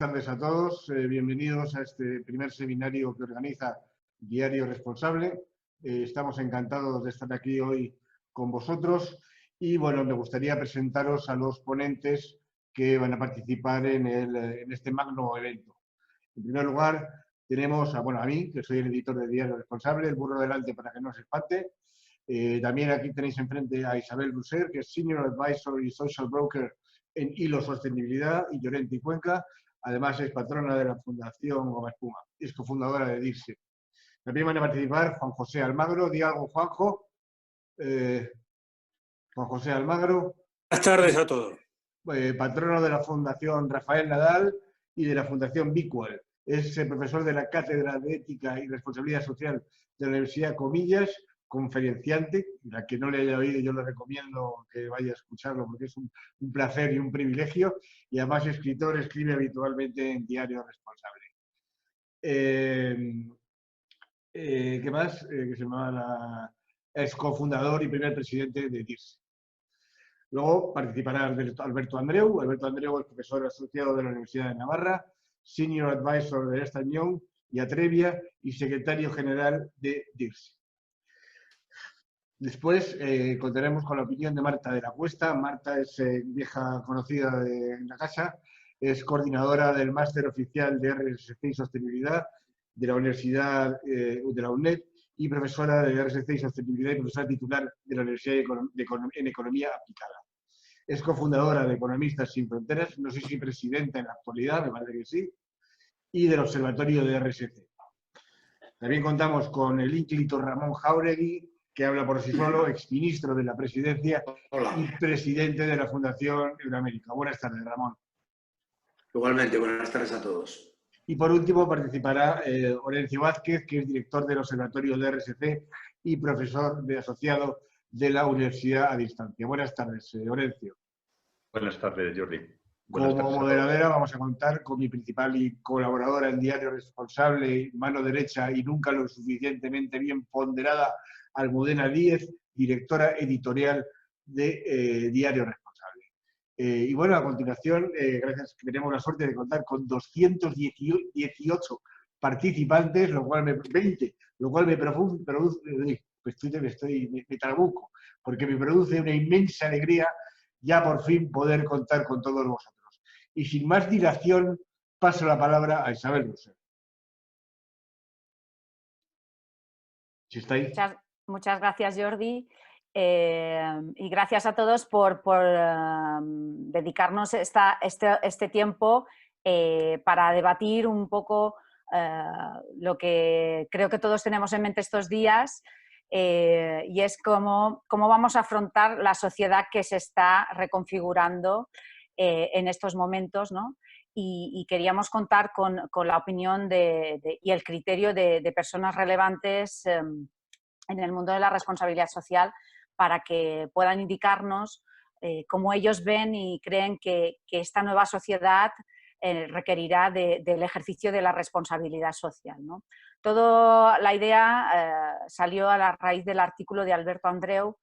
Buenas tardes a todos. Bienvenidos a este primer seminario que organiza Diario Responsable. Estamos encantados de estar aquí hoy con vosotros y, bueno, me gustaría presentaros a los ponentes que van a participar en este magno evento. En primer lugar, tenemos a mí, que soy el editor de Diario Responsable, el burro delante para que no se espante. También aquí tenéis enfrente a Isabel Bruser, que es Senior Advisor y Social Broker en Hilo Sostenibilidad y Llorente y Cuenca. Además, es patrona de la Fundación Goma Espuma, es cofundadora de DIRSE. También van a participar Juan José Almagro. Di algo, Juanjo. Juan José Almagro. Buenas tardes a todos. Patrono de la Fundación Rafael Nadal y de la Fundación Bicual. Es profesor de la Cátedra de Ética y Responsabilidad Social de la Universidad Comillas, conferenciante. La que no le haya oído, yo le recomiendo que vaya a escucharlo porque es un placer y un privilegio. Y además, escritor, escribe habitualmente en Diario Responsable. ¿Qué más? Que se llama es cofundador y primer presidente de DIRSE. Luego participará Alberto Andreu. Alberto Andreu es profesor asociado de la Universidad de Navarra, Senior Advisor de Ernst & Young y Atrevia y secretario general de DIRSE. Después contaremos con la opinión de Marta de la Cuesta. Marta es vieja conocida de la casa, es coordinadora del Máster Oficial de RSC y Sostenibilidad de la Universidad de la UNED y profesora de RSC y Sostenibilidad y profesora titular de la Universidad en Economía Aplicada. Es cofundadora de Economistas Sin Fronteras, no sé si presidenta en la actualidad, me parece que sí, y del Observatorio de RSC. También contamos con el ínclito Ramón Jáuregui, que habla por sí solo, exministro de la Presidencia y presidente de la Fundación Euroamérica. Buenas tardes, Ramón. Igualmente, buenas tardes a todos. Y por último participará Orencio Vázquez, que es director del Observatorio de RSC y profesor asociado de la Universidad a Distancia. Buenas tardes, Orencio. Buenas tardes, Jordi. Como moderadora vamos a contar con mi principal colaboradora en Diario Responsable, mano derecha y nunca lo suficientemente bien ponderada, Almudena Díez, directora editorial de Diario Responsable. Y bueno, a continuación, gracias que tenemos la suerte de contar con 218 participantes, lo cual me trabuco, porque me produce una inmensa alegría ya por fin poder contar con todos vosotros. Y sin más dilación, paso la palabra a Isabel Bruser. ¿Sí está ahí? Muchas gracias, Jordi. Y gracias a todos por dedicarnos este tiempo para debatir un poco lo que creo que todos tenemos en mente estos días, y es cómo vamos a afrontar la sociedad que se está reconfigurando en estos momentos, ¿no? Y queríamos contar con la opinión y el criterio de personas relevantes en el mundo de la responsabilidad social para que puedan indicarnos cómo ellos ven y creen que esta nueva sociedad requerirá del ejercicio de la responsabilidad social, ¿no? Toda la idea salió a la raíz del artículo de Alberto Andreu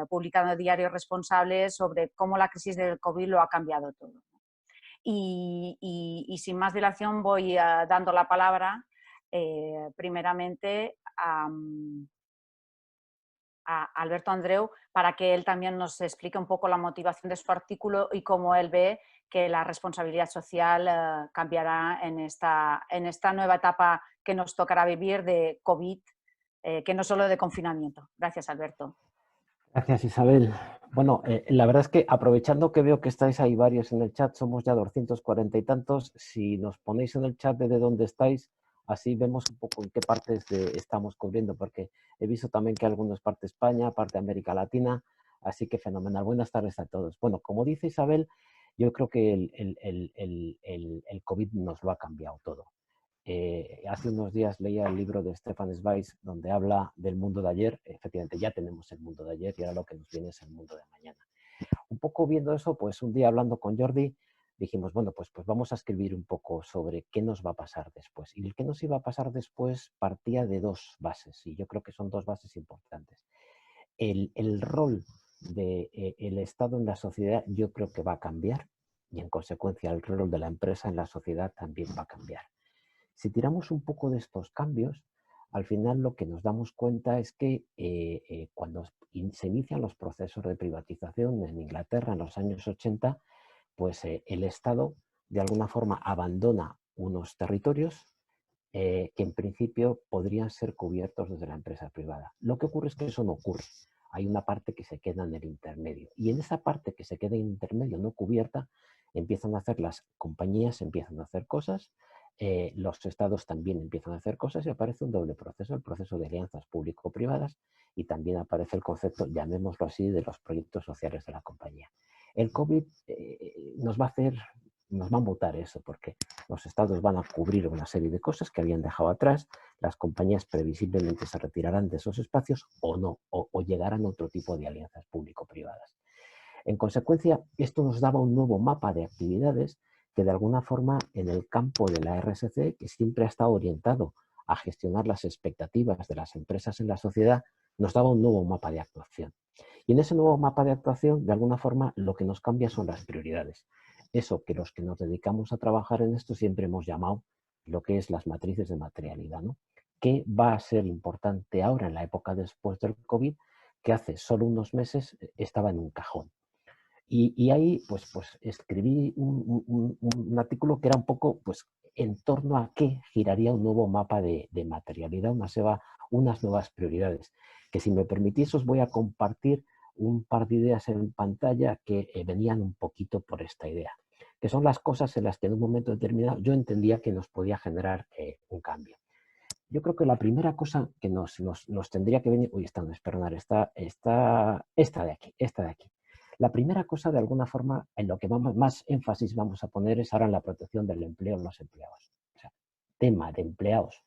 publicado en Diario Responsable sobre cómo la crisis del COVID lo ha cambiado todo. Y sin más dilación voy dando la palabra primeramente a Alberto Andreu para que él también nos explique un poco la motivación de su artículo y cómo él ve que la responsabilidad social cambiará en esta nueva etapa que nos tocará vivir de COVID, que no solo de confinamiento. Gracias, Alberto. Gracias, Isabel. Bueno, la verdad es que aprovechando que veo que estáis ahí varios en el chat, somos ya 240 y tantos, si nos ponéis en el chat desde dónde estáis, así vemos un poco en qué partes estamos cubriendo, porque he visto también que algunos parte de España, parte de América Latina, así que fenomenal. Buenas tardes a todos. Bueno, como dice Isabel, yo creo que el COVID nos lo ha cambiado todo. Hace unos días leía el libro de Stefan Zweig donde habla del mundo de ayer. Efectivamente, ya tenemos el mundo de ayer y ahora lo que nos viene es el mundo de mañana. Un poco viendo eso, pues un día hablando con Jordi, dijimos, bueno, pues vamos a escribir un poco sobre qué nos va a pasar después. Y el que nos iba a pasar después partía de dos bases, y yo creo que son dos bases importantes. El rol del Estado en la sociedad yo creo que va a cambiar. y en consecuencia el rol de la empresa en la sociedad también va a cambiar. Si tiramos un poco de estos cambios, al final lo que nos damos cuenta es que cuando se inician los procesos de privatización en Inglaterra en los años 80, pues el Estado de alguna forma abandona unos territorios que en principio podrían ser cubiertos desde la empresa privada. Lo que ocurre es que eso no ocurre. Hay una parte que se queda en el intermedio. Y en esa parte que se queda en el intermedio no cubierta, empiezan a hacer las compañías, empiezan a hacer cosas, los estados también empiezan a hacer cosas y aparece un doble proceso, el proceso de alianzas público-privadas y también aparece el concepto, llamémoslo así, de los proyectos sociales de la compañía. El COVID nos va a mutar eso, porque los estados van a cubrir una serie de cosas que habían dejado atrás, las compañías previsiblemente se retirarán de esos espacios o no, o llegarán a otro tipo de alianzas público-privadas. En consecuencia, esto nos daba un nuevo mapa de actividades que de alguna forma en el campo de la RSC, que siempre ha estado orientado a gestionar las expectativas de las empresas en la sociedad, nos daba un nuevo mapa de actuación. Y en ese nuevo mapa de actuación, de alguna forma, lo que nos cambia son las prioridades. Eso que los que nos dedicamos a trabajar en esto siempre hemos llamado lo que es las matrices de materialidad, ¿no? ¿Qué va a ser importante ahora en la época después del COVID, que hace solo unos meses estaba en un cajón? Y ahí pues escribí un artículo que era un poco pues, en torno a qué giraría un nuevo mapa de materialidad, unas nuevas prioridades. Que si me permitís os voy a compartir un par de ideas en pantalla que venían un poquito por esta idea. Que son las cosas en las que en un momento determinado yo entendía que nos podía generar un cambio. Yo creo que la primera cosa que nos tendría que venir... Uy, esta no es, perdonad, esta de aquí. La primera cosa, de alguna forma, en lo que más énfasis vamos a poner es ahora en la protección del empleo de los empleados. O sea, tema de empleados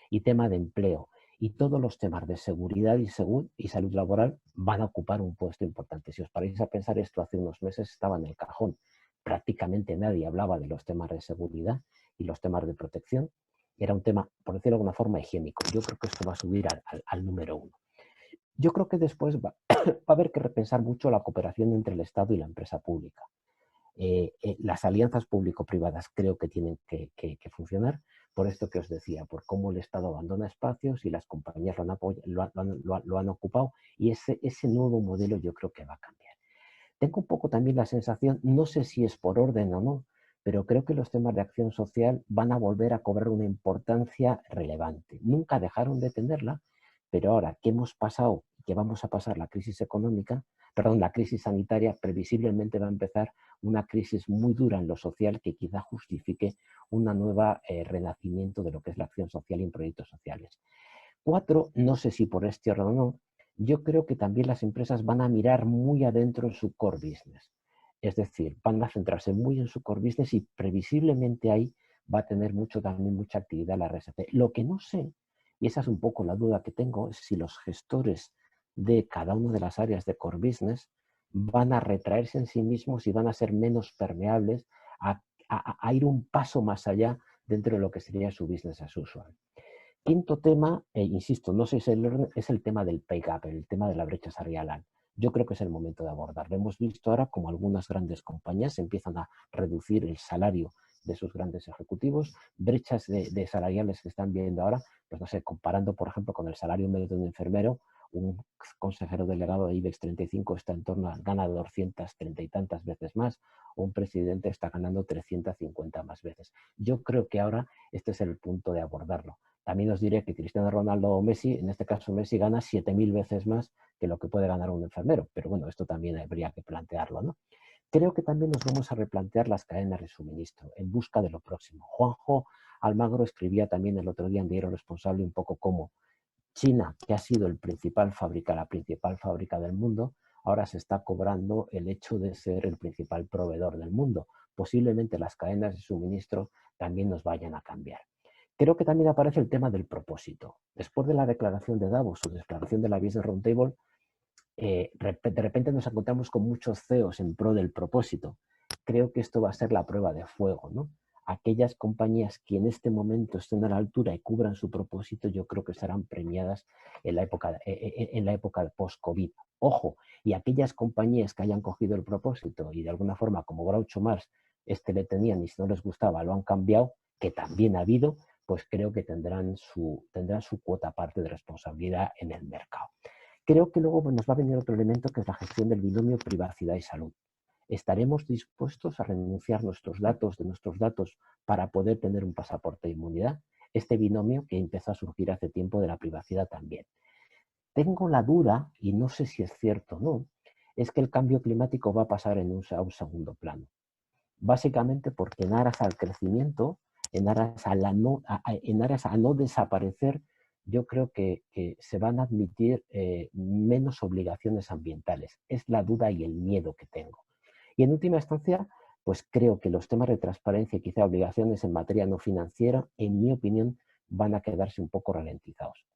y tema de empleo y todos los temas de seguridad y salud laboral van a ocupar un puesto importante. Si os paráis a pensar, esto hace unos meses estaba en el cajón. Prácticamente nadie hablaba de los temas de seguridad y los temas de protección. Era un tema, por decirlo de alguna forma, higiénico. Yo creo que esto va a subir al número 1. Yo creo que después va a haber que repensar mucho la cooperación entre el Estado y la empresa pública. Las alianzas público-privadas creo que tienen que funcionar por esto que os decía, por cómo el Estado abandona espacios y las compañías lo han ocupado, y ese nuevo modelo yo creo que va a cambiar. Tengo un poco también la sensación, no sé si es por orden o no, pero creo que los temas de acción social van a volver a cobrar una importancia relevante. Nunca dejaron de tenerla, pero ahora que hemos pasado, que vamos a pasar la crisis económica, la crisis sanitaria, previsiblemente va a empezar una crisis muy dura en lo social que quizá justifique un nuevo renacimiento de lo que es la acción social y en proyectos sociales. 4, no sé si por este orden o no, yo creo que también las empresas van a mirar muy adentro en su core business. Es decir, van a centrarse muy en su core business y previsiblemente ahí va a tener también mucha actividad la RSC. Lo que no sé, y esa es un poco la duda que tengo, es si los gestores de cada una de las áreas de core business van a retraerse en sí mismos y van a ser menos permeables a ir un paso más allá dentro de lo que sería su business as usual. Quinto tema, insisto, no sé si es el tema del pay gap, el tema de la brecha salarial. Yo creo que es el momento de abordarlo. Hemos visto ahora como algunas grandes compañías empiezan a reducir el salario de sus grandes ejecutivos, brechas de salariales que están viendo ahora, pues no sé, comparando por ejemplo con el salario medio de un enfermero, un consejero delegado de IBEX 35 está en torno a, gana 230 y tantas veces más, o un presidente está ganando 350 más veces. Yo creo que ahora este es el punto de abordarlo. También os diré que Cristiano Ronaldo o Messi, en este caso Messi, gana 7.000 veces más que lo que puede ganar un enfermero. Pero bueno, esto también habría que plantearlo, ¿no? Creo que también nos vamos a replantear las cadenas de suministro en busca de lo próximo. Juanjo Almagro escribía también el otro día en Diario Responsable un poco cómo China, que ha sido la principal fábrica del mundo, ahora se está cobrando el hecho de ser el principal proveedor del mundo. Posiblemente las cadenas de suministro también nos vayan a cambiar. Creo que también aparece el tema del propósito. Después de la declaración de Davos o declaración de la Business Roundtable, de repente nos encontramos con muchos CEOs en pro del propósito. Creo que esto va a ser la prueba de fuego, ¿no? Aquellas compañías que en este momento estén a la altura y cubran su propósito, yo creo que serán premiadas en la época post-COVID. Ojo, y aquellas compañías que hayan cogido el propósito y de alguna forma, como Groucho Marx, le tenían y si no les gustaba lo han cambiado, que también ha habido, pues creo que tendrán su cuota parte de responsabilidad en el mercado. Creo que luego nos va a venir otro elemento que es la gestión del binomio privacidad y salud. ¿Estaremos dispuestos a renunciar de nuestros datos para poder tener un pasaporte de inmunidad? Este binomio que empezó a surgir hace tiempo de la privacidad también. Tengo la duda, y no sé si es cierto o no, es que el cambio climático va a pasar a un segundo plano. Básicamente porque en aras al crecimiento, en aras a no desaparecer, yo creo que se van a admitir menos obligaciones ambientales. Es la duda y el miedo que tengo. Y en última instancia, pues creo que los temas de transparencia y quizá obligaciones en materia no financiera, en mi opinión, van a quedarse un poco ralentizados.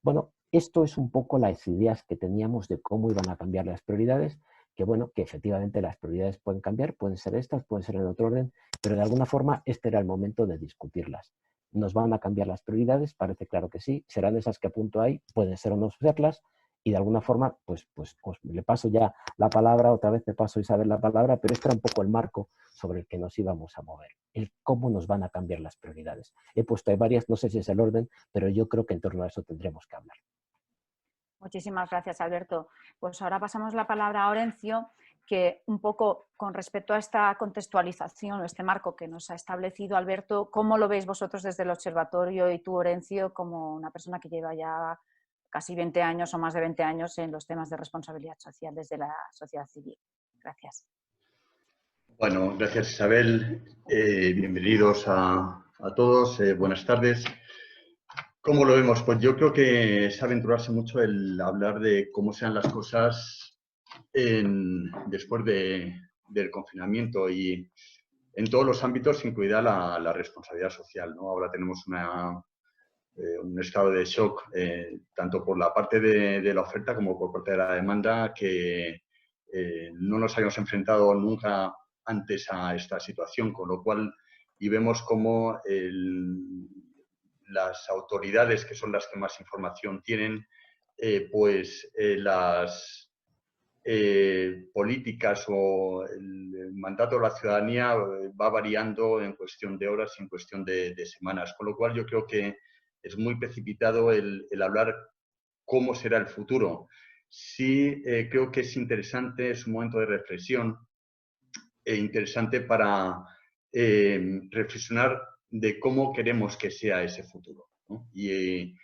Bueno, esto es un poco las ideas que teníamos de cómo iban a cambiar las prioridades, que bueno, que efectivamente las prioridades pueden cambiar, pueden ser estas, pueden ser en otro orden, pero de alguna forma este era el momento de discutirlas. ¿Nos van a cambiar las prioridades? Parece claro que sí. ¿Serán esas que apunto ahí? Pueden ser o no serlas. Y de alguna forma, pues le paso ya la palabra, otra vez te paso a Isabel la palabra, pero este era un poco el marco sobre el que nos íbamos a mover, el cómo nos van a cambiar las prioridades. He puesto ahí varias, no sé si es el orden, pero yo creo que en torno a eso tendremos que hablar. Muchísimas gracias, Alberto. Pues ahora pasamos la palabra a Orencio, que un poco con respecto a esta contextualización o este marco que nos ha establecido Alberto, ¿cómo lo veis vosotros desde el observatorio y tú, Orencio, como una persona que lleva ya casi 20 años o más de 20 años en los temas de responsabilidad social desde la sociedad civil? Gracias. Bueno, gracias Isabel. Bienvenidos a todos. Buenas tardes. ¿Cómo lo vemos? Pues yo creo que es aventurarse mucho el hablar de cómo sean las cosas después del confinamiento y en todos los ámbitos, incluida la responsabilidad social, ¿no? Ahora tenemos un estado de shock, tanto por la parte de la oferta como por parte de la demanda, que no nos habíamos enfrentado nunca antes a esta situación, con lo cual, y vemos cómo las autoridades, que son las que más información tienen, las políticas o el mandato de la ciudadanía va variando en cuestión de horas y en cuestión de semanas, con lo cual yo creo que es muy precipitado el hablar cómo será el futuro. Sí, creo que es interesante, es un momento de reflexión interesante para reflexionar de cómo queremos que sea ese futuro, ¿no? Y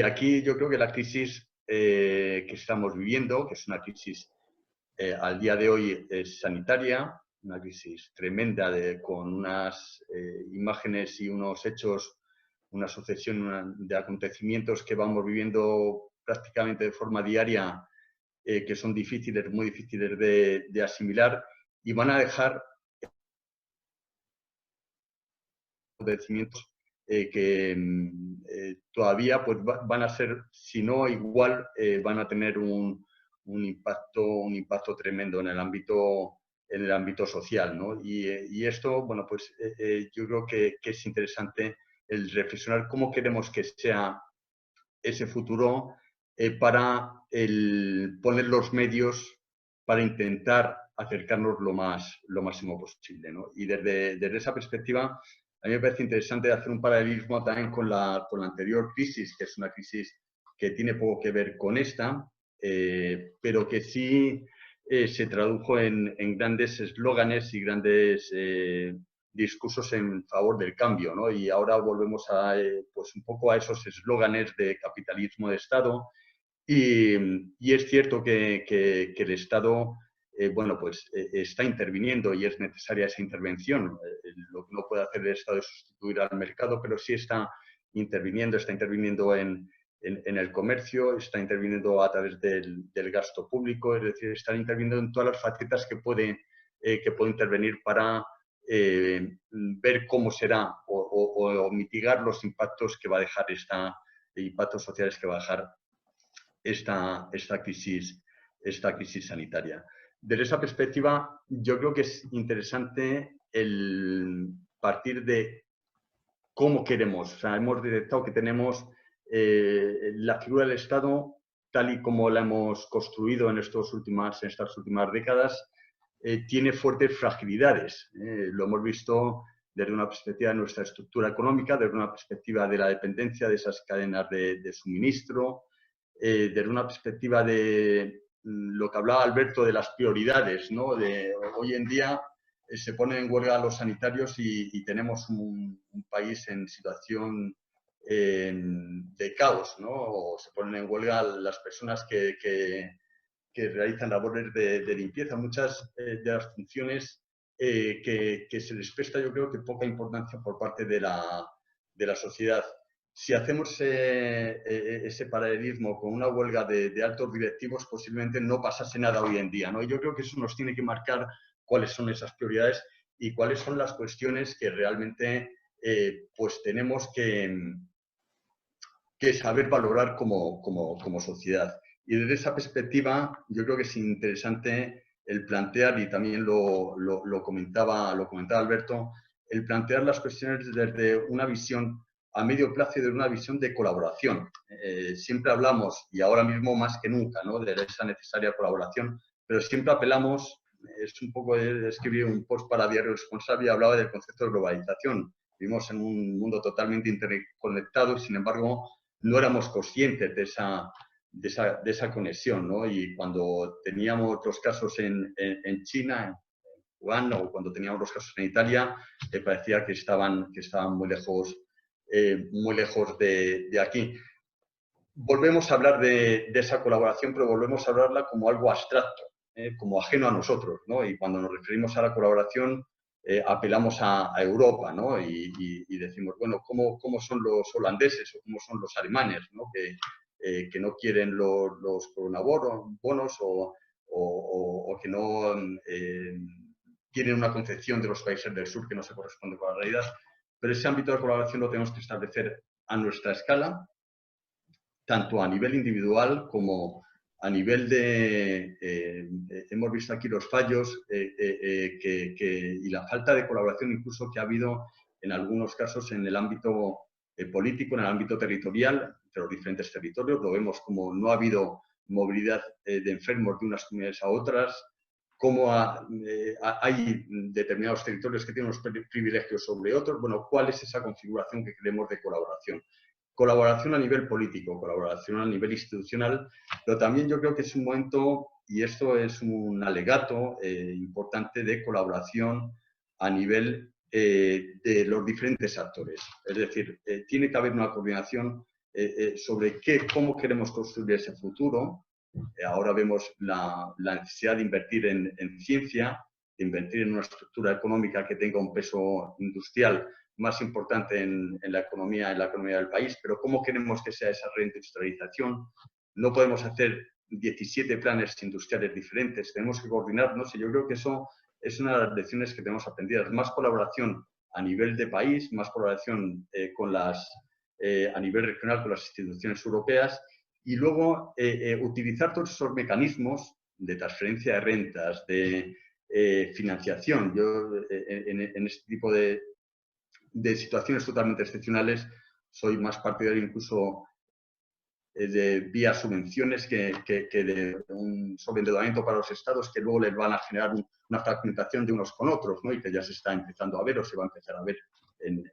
aquí yo creo que la crisis que estamos viviendo, que es una crisis al día de hoy sanitaria, una crisis tremenda con unas imágenes y unos hechos, una sucesión de acontecimientos que vamos viviendo prácticamente de forma diaria, que son difíciles, muy difíciles de asimilar y van a dejar acontecimientos que todavía pues, van a ser, si no igual, van a tener un impacto tremendo en el ámbito social, ¿no? Y esto, bueno, pues yo creo que es interesante el reflexionar cómo queremos que sea ese futuro para poner los medios para intentar acercarnos lo máximo posible, ¿no? Y desde esa perspectiva, a mí me parece interesante hacer un paralelismo también con la anterior crisis, que es una crisis que tiene poco que ver con esta, pero que sí se tradujo en grandes eslóganes y grandes discursos en favor del cambio, ¿no? Y ahora volvemos pues un poco a esos eslóganes de capitalismo de Estado y es cierto que el Estado bueno, pues está interviniendo y es necesaria esa intervención. Lo que no puede hacer el Estado es sustituir al mercado, pero sí está interviniendo en el comercio, está interviniendo a través del gasto público, es decir, está interviniendo en todas las facetas que puede intervenir para ver cómo será o mitigar los impactos que va a dejar impactos sociales que va a dejar esta crisis sanitaria. Desde esa perspectiva, yo creo que es interesante el partir de cómo queremos. O sea, hemos detectado que tenemos la figura del Estado, tal y como la hemos construido en estas últimas décadas, tiene fuertes fragilidades. Lo hemos visto desde una perspectiva de nuestra estructura económica, desde una perspectiva de la dependencia de esas cadenas de suministro, desde una perspectiva de lo que hablaba Alberto de las prioridades, ¿no? Hoy en día se ponen en huelga los sanitarios y tenemos un país en situación de caos, ¿no? O se ponen en huelga las personas que realizan labores de limpieza. Muchas de las funciones que se les presta, yo creo que poca importancia por parte de la sociedad. Si hacemos ese paralelismo con una huelga de altos directivos, posiblemente no pasase nada hoy en día, ¿no? Y yo creo que eso nos tiene que marcar cuáles son esas prioridades y cuáles son las cuestiones que realmente pues tenemos que saber valorar como sociedad. Y desde esa perspectiva, yo creo que es interesante el plantear, y también lo comentaba Alberto, el plantear las cuestiones desde una visión a medio plazo y de una visión de colaboración. Siempre hablamos, y ahora mismo más que nunca, ¿no?, de esa necesaria colaboración, pero siempre apelamos, es un poco de escribir un post para Diario Responsable y hablaba del concepto de globalización. Vivimos en un mundo totalmente interconectado y, sin embargo, no éramos conscientes de esa conexión, ¿no? Y cuando teníamos los casos en China, en Wuhan, o cuando teníamos los casos en Italia, parecía que estaban muy lejos de aquí. Volvemos a hablar de esa colaboración, pero volvemos a hablarla como algo abstracto, como ajeno a nosotros, ¿no? Y cuando nos referimos a la colaboración, apelamos a Europa, ¿no? Y decimos, bueno, ¿cómo son los holandeses o cómo son los alemanes, ¿no?, que no quieren los coronabonos o que no tienen una concepción de los países del sur que no se corresponde con la realidad? Pero ese ámbito de colaboración lo tenemos que establecer a nuestra escala, tanto a nivel individual como a nivel hemos visto aquí los fallos y la falta de colaboración incluso que ha habido en algunos casos en el ámbito político, en el ámbito territorial, de los diferentes territorios. Lo vemos como no ha habido movilidad de enfermos de unas comunidades a otras, cómo hay determinados territorios que tienen unos privilegios sobre otros. Bueno, ¿cuál es esa configuración que queremos de colaboración? Colaboración a nivel político, colaboración a nivel institucional, pero también yo creo que es un momento, y esto es un alegato importante, de colaboración a nivel de los diferentes actores. Es decir, tiene que haber una coordinación sobre cómo queremos construir ese futuro. Ahora vemos la necesidad de invertir en ciencia, de invertir en una estructura económica que tenga un peso industrial más importante en la economía del país, pero ¿cómo queremos que sea esa reindustrialización? No podemos hacer 17 planes industriales diferentes, tenemos que coordinarnos, y yo creo que eso es una de las lecciones que tenemos aprendidas. Más colaboración a nivel de país, más colaboración a nivel regional con las instituciones europeas, y luego utilizar todos esos mecanismos de transferencia de rentas, de financiación. Yo en este tipo de situaciones totalmente excepcionales soy más partidario incluso de vía subvenciones que de un sobreendeudamiento para los estados que luego les van a generar una fragmentación de unos con otros, ¿no? Y que ya se está empezando a ver o se va a empezar a ver en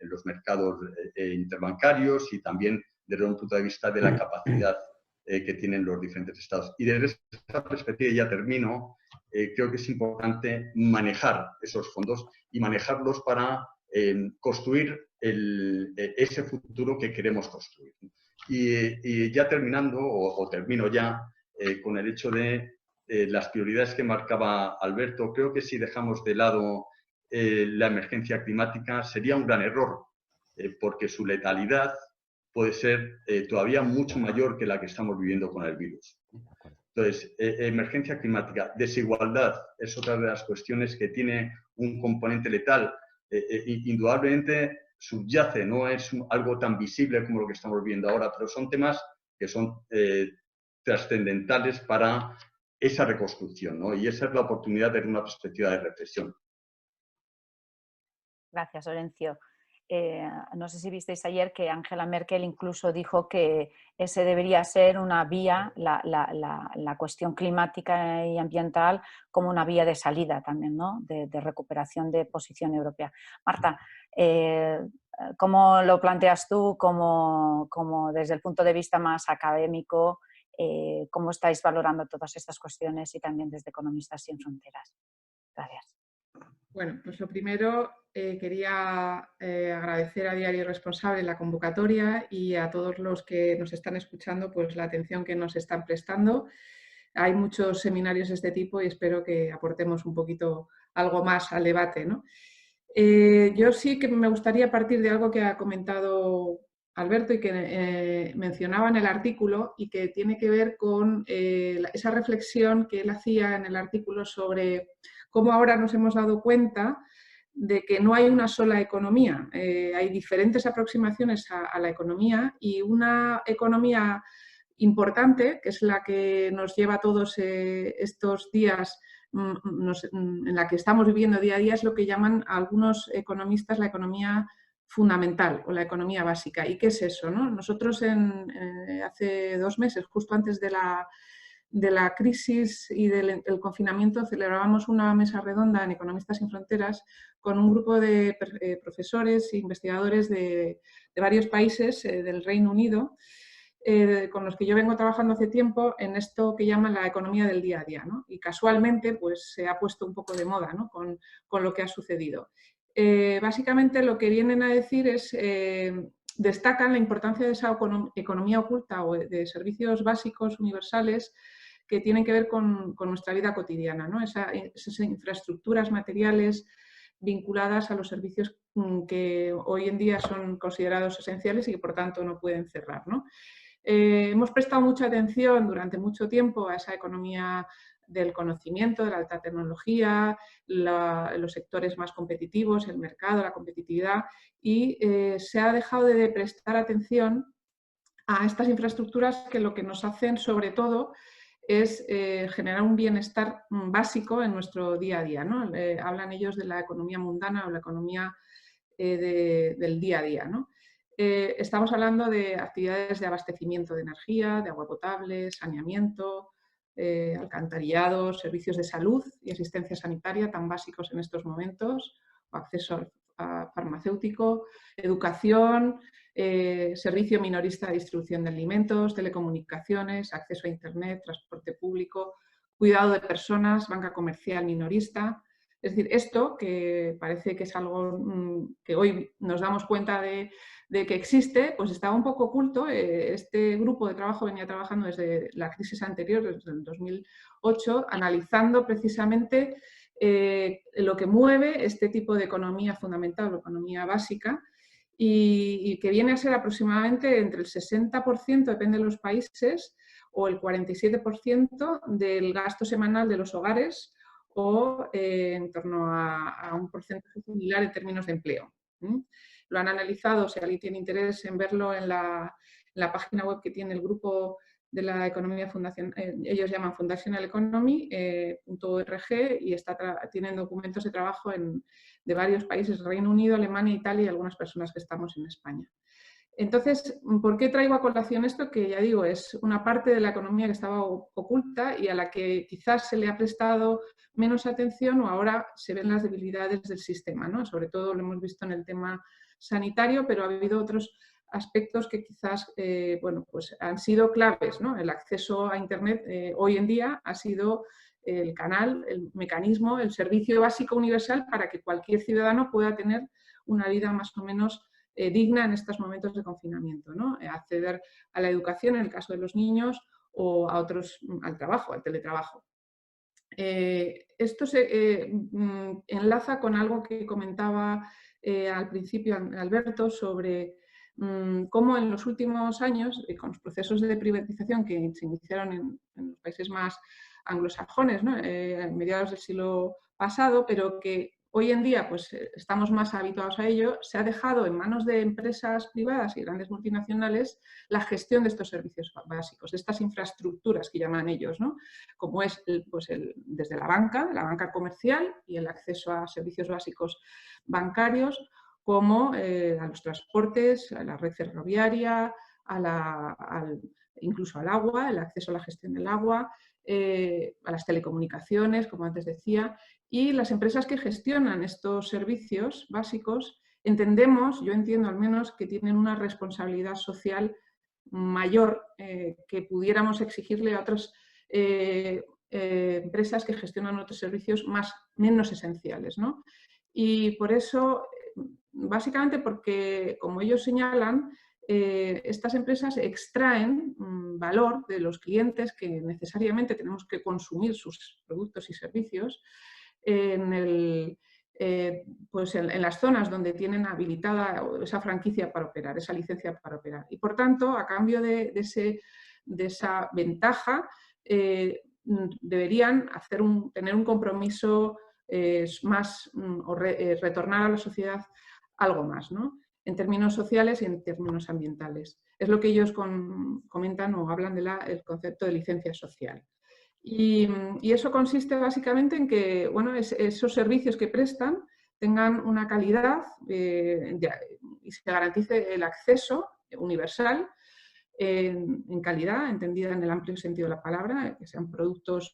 los mercados interbancarios, y también desde un punto de vista de la capacidad que tienen los diferentes estados. Y desde esa perspectiva, ya termino, creo que es importante manejar esos fondos y manejarlos para construir ese futuro que queremos construir. Y ya terminando, o termino ya, con el hecho de las prioridades que marcaba Alberto, creo que si dejamos de lado la emergencia climática sería un gran error, porque su letalidad puede ser todavía mucho mayor que la que estamos viviendo con el virus. Entonces, emergencia climática, desigualdad es otra de las cuestiones que tiene un componente letal. Indudablemente subyace, no es algo tan visible como lo que estamos viendo ahora, pero son temas que son trascendentales para esa reconstrucción, ¿no? Y esa es la oportunidad de una perspectiva de reflexión. Gracias, Orencio. no sé si visteis ayer que Angela Merkel incluso dijo que ese debería ser una vía, la cuestión climática y ambiental, como una vía de salida también, ¿no? de recuperación de posición europea. Marta, ¿cómo lo planteas tú como desde el punto de vista más académico? ¿Cómo estáis valorando todas estas cuestiones y también desde Economistas Sin Fronteras? Gracias. Bueno, pues lo primero, quería agradecer a Diario Responsable la convocatoria y a todos los que nos están escuchando pues la atención que nos están prestando. Hay muchos seminarios de este tipo y espero que aportemos un poquito algo más al debate, ¿no? Yo sí que me gustaría partir de algo que ha comentado Alberto y que mencionaba en el artículo y que tiene que ver con esa reflexión que él hacía en el artículo sobre cómo ahora nos hemos dado cuenta de que no hay una sola economía. Hay diferentes aproximaciones a la economía y una economía importante, que es la que nos lleva todos estos días, en la que estamos viviendo día a día, es lo que llaman algunos economistas la economía fundamental o la economía básica. ¿Y qué es eso, no? Nosotros hace 2 meses, justo antes de la crisis y del confinamiento, celebrábamos una mesa redonda en Economistas Sin Fronteras con un grupo de profesores e investigadores de varios países del Reino Unido, con los que yo vengo trabajando hace tiempo en esto que llaman la economía del día a día, ¿no? Y casualmente pues, se ha puesto un poco de moda, ¿no? con lo que ha sucedido. Básicamente lo que vienen a decir es, destacan la importancia de esa economía oculta o de servicios básicos universales que tienen que ver con nuestra vida cotidiana, ¿no? Esas infraestructuras materiales vinculadas a los servicios que hoy en día son considerados esenciales y que por tanto no pueden cerrar, ¿no? Hemos prestado mucha atención durante mucho tiempo a esa economía del conocimiento, de la alta tecnología, los sectores más competitivos, el mercado, la competitividad, y se ha dejado de prestar atención a estas infraestructuras que lo que nos hacen sobre todo es generar un bienestar básico en nuestro día a día, ¿no? Hablan ellos de la economía mundana o la economía del día a día, ¿no? Estamos hablando de actividades de abastecimiento de energía, de agua potable, saneamiento, alcantarillado, servicios de salud y asistencia sanitaria tan básicos en estos momentos, acceso farmacéutico, educación, servicio minorista de distribución de alimentos, telecomunicaciones, acceso a Internet, transporte público, cuidado de personas, banca comercial minorista. Es decir, esto que parece que es algo que hoy nos damos cuenta de que existe, pues estaba un poco oculto. Este grupo de trabajo venía trabajando desde la crisis anterior, desde el 2008, analizando precisamente lo que mueve este tipo de economía fundamental o economía básica y que viene a ser aproximadamente entre el 60%, depende de los países, o el 47% del gasto semanal de los hogares o en torno a un porcentaje similar en términos de empleo. Lo han analizado, si alguien tiene interés en verlo, en la página web que tiene el grupo de la economía fundación, ellos llaman Foundational Economy.org y tienen documentos de trabajo de varios países, Reino Unido, Alemania, Italia y algunas personas que estamos en España. Entonces, ¿por qué traigo a colación esto? Que ya digo, es una parte de la economía que estaba oculta y a la que quizás se le ha prestado menos atención o ahora se ven las debilidades del sistema, ¿no? Sobre todo lo hemos visto en el tema sanitario, pero ha habido otros aspectos que quizás bueno, pues han sido claves, ¿no? El acceso a Internet hoy en día ha sido el canal, el mecanismo, el servicio básico universal para que cualquier ciudadano pueda tener una vida más o menos digna en estos momentos de confinamiento, ¿no? Acceder a la educación en el caso de los niños o a otros, al trabajo, al teletrabajo. Esto se enlaza con algo que comentaba al principio Alberto sobre cómo en los últimos años, con los procesos de privatización que se iniciaron en los países más anglosajones, ¿no? A mediados del siglo pasado, pero que hoy en día pues, estamos más habituados a ello, se ha dejado en manos de empresas privadas y grandes multinacionales la gestión de estos servicios básicos, de estas infraestructuras que llaman ellos, ¿no? Como es desde la banca comercial y el acceso a servicios básicos bancarios, como a los transportes, a la red ferroviaria, incluso al agua, el acceso a la gestión del agua, a las telecomunicaciones, como antes decía, y las empresas que gestionan estos servicios básicos, yo entiendo al menos, que tienen una responsabilidad social mayor que pudiéramos exigirle a otras empresas que gestionan otros servicios menos esenciales, ¿no? Y por eso, básicamente porque, como ellos señalan, estas empresas extraen valor de los clientes que necesariamente tenemos que consumir sus productos y servicios pues en las zonas donde tienen habilitada esa franquicia para operar, esa licencia para operar. Y por tanto, a cambio de esa ventaja, deberían tener un compromiso más o retornar a la sociedad algo más, ¿no? En términos sociales y en términos ambientales. Es lo que ellos comentan o hablan del concepto de licencia social. Y eso consiste básicamente en que, bueno, esos servicios que prestan tengan una calidad y se garantice el acceso universal en calidad, entendida en el amplio sentido de la palabra, que sean productos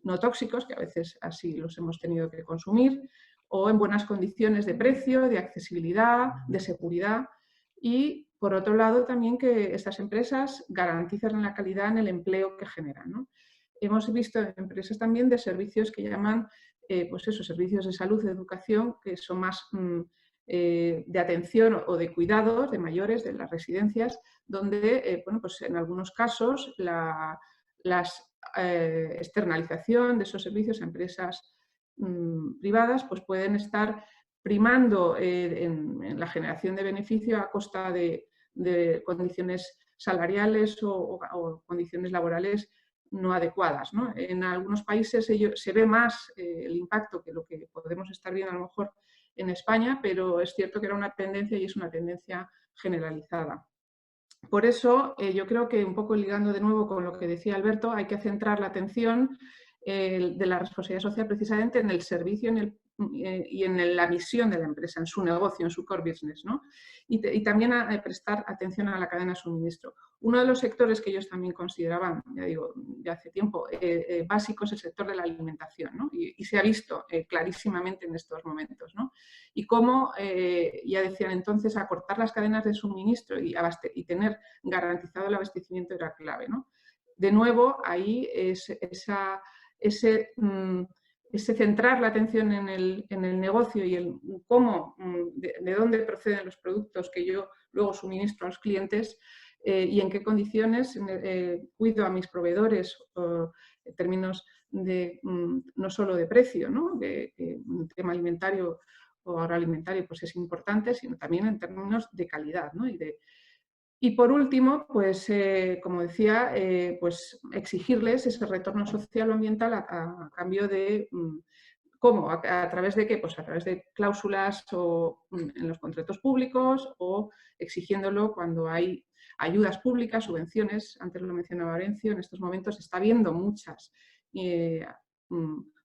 no tóxicos, que a veces así los hemos tenido que consumir, o en buenas condiciones de precio, de accesibilidad, de seguridad. Y, por otro lado, también que estas empresas garanticen la calidad en el empleo que generan, ¿no? Hemos visto empresas también de servicios que llaman, pues eso, servicios de salud, de educación, que son más de atención o de cuidados de mayores, de las residencias, donde, bueno, pues en algunos casos la externalización de esos servicios a empresas privadas pues pueden estar primando en la generación de beneficio a costa de condiciones salariales o condiciones laborales no adecuadas, ¿no? En algunos países se ve más el impacto que lo que podemos estar viendo a lo mejor en España, pero es cierto que era una tendencia y es una tendencia generalizada. Por eso, yo creo que un poco ligando de nuevo con lo que decía Alberto, hay que centrar la atención de la responsabilidad social precisamente en el servicio y en la misión de la empresa, en su negocio, en su core business, ¿no? Y también a prestar atención a la cadena de suministro. Uno de los sectores que ellos también consideraban, ya digo, de hace tiempo, básico es el sector de la alimentación, ¿no? Y se ha visto clarísimamente en estos momentos, ¿no? Y cómo, ya decían entonces, acortar las cadenas de suministro y tener garantizado el abastecimiento era clave, ¿no? De nuevo, ahí ese centrar la atención en el negocio y el cómo, de dónde proceden los productos que yo luego suministro a los clientes y en qué condiciones cuido a mis proveedores en términos de no solo de precio, ¿no? Un tema alimentario o agroalimentario pues es importante, sino también en términos de calidad, ¿no? Y por último, pues como decía, pues exigirles ese retorno social o ambiental a cambio de, ¿cómo? ¿A través de qué? Pues a través de cláusulas en los contratos públicos o exigiéndolo cuando hay ayudas públicas, subvenciones, antes lo mencionaba Arencio, en estos momentos está habiendo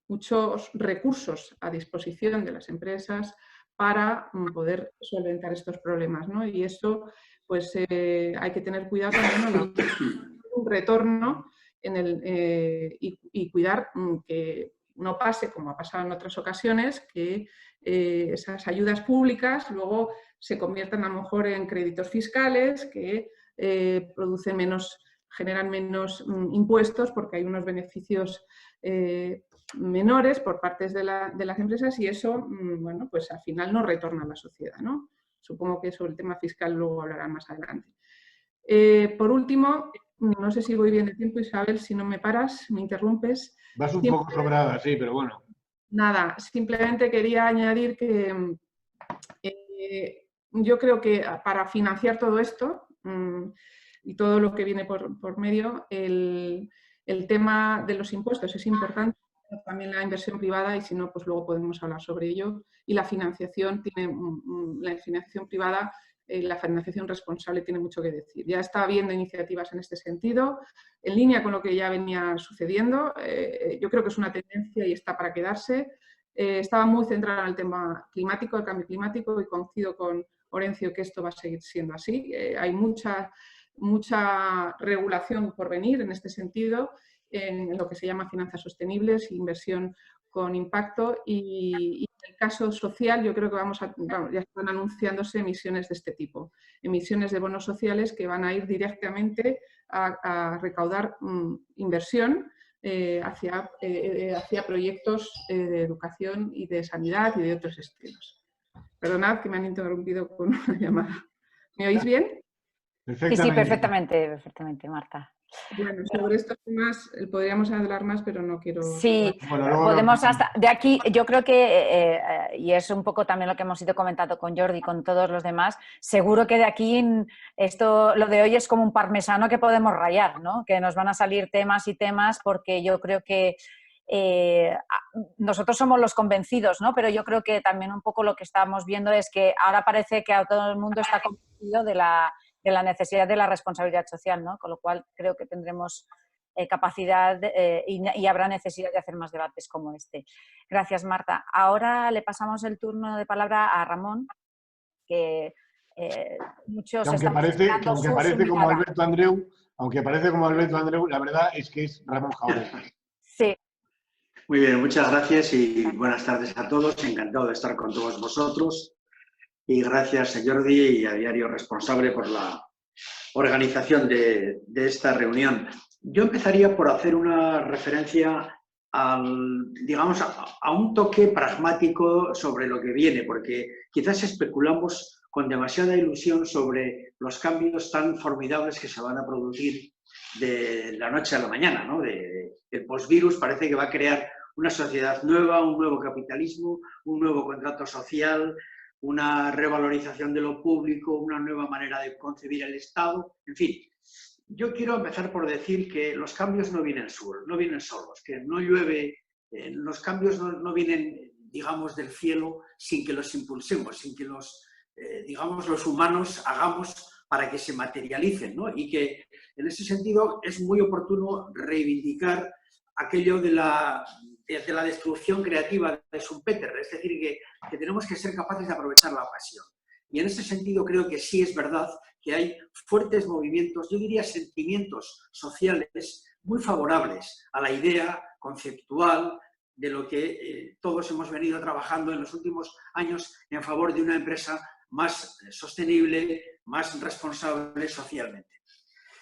muchos recursos a disposición de las empresas para poder solventar estos problemas, ¿no? Y eso pues hay que tener cuidado también un retorno y cuidar que no pase, como ha pasado en otras ocasiones, que esas ayudas públicas luego se conviertan a lo mejor en créditos fiscales que generan menos impuestos porque hay unos beneficios menores por parte de las empresas y eso, bueno, pues al final no retorna a la sociedad, ¿no? Supongo que sobre el tema fiscal luego hablarán más adelante. Por último, no sé si voy bien de tiempo, Isabel, si no me paras, me interrumpes. Vas un poco sobrada, sí, pero bueno. Nada, simplemente quería añadir que yo creo que para financiar todo esto y todo lo que viene por medio, el tema de los impuestos es importante, también la inversión privada y si no, pues luego podemos hablar sobre ello. Y la financiación privada, la financiación responsable tiene mucho que decir. Ya está habiendo iniciativas en este sentido, en línea con lo que ya venía sucediendo. Yo creo que es una tendencia y está para quedarse. estaba muy centrada en el tema climático, el cambio climático, y coincido con Orencio que esto va a seguir siendo así. Hay mucha regulación por venir en este sentido, en lo que se llama finanzas sostenibles, inversión con impacto, y en el caso social yo creo que ya están anunciándose emisiones de este tipo, emisiones de bonos sociales que van a ir directamente a recaudar inversión hacia proyectos de educación y de sanidad y de otros estilos. Perdonad que me han interrumpido con una llamada. ¿Me oís bien? Sí, perfectamente, Marta. Bueno, sobre estos temas podríamos hablar más, pero no quiero... Sí, podemos de aquí, yo creo que, y es un poco también lo que hemos ido comentando con Jordi y con todos los demás, seguro que de aquí lo de hoy es como un parmesano que podemos rayar, ¿no? Que nos van a salir temas y temas, porque yo creo que nosotros somos los convencidos, ¿no? Pero yo creo que también un poco lo que estamos viendo es que ahora parece que a todo el mundo está convencido de la necesidad de la responsabilidad social, ¿no? Con lo cual creo que tendremos capacidad y habrá necesidad de hacer más debates como este. Gracias, Marta. Ahora le pasamos el turno de palabra a Ramón, que muchos estamos esperando aunque parece como Alberto Andreu, la verdad es que es Ramón Jauregui. Sí. Muy bien, muchas gracias y buenas tardes a todos. Encantado de estar con todos vosotros. Y gracias a Jordi y a Diario Responsable por la organización de esta reunión. Yo empezaría por hacer una referencia a un toque pragmático sobre lo que viene, porque quizás especulamos con demasiada ilusión sobre los cambios tan formidables que se van a producir de la noche a la mañana, ¿no? El postvirus parece que va a crear una sociedad nueva, un nuevo capitalismo, un nuevo contrato social, una revalorización de lo público, una nueva manera de concebir el Estado, en fin. Yo quiero empezar por decir que los cambios no vienen solos, que no llueve, los cambios no vienen, digamos, del cielo sin que los impulsemos, sin que los humanos hagamos para que se materialicen, ¿no? Y que en ese sentido es muy oportuno reivindicar aquello de la destrucción creativa de Schumpeter, es decir, que tenemos que ser capaces de aprovechar la ocasión. Y en ese sentido creo que sí es verdad que hay fuertes movimientos, yo diría sentimientos sociales muy favorables a la idea conceptual de lo que todos hemos venido trabajando en los últimos años en favor de una empresa más sostenible, más responsable socialmente.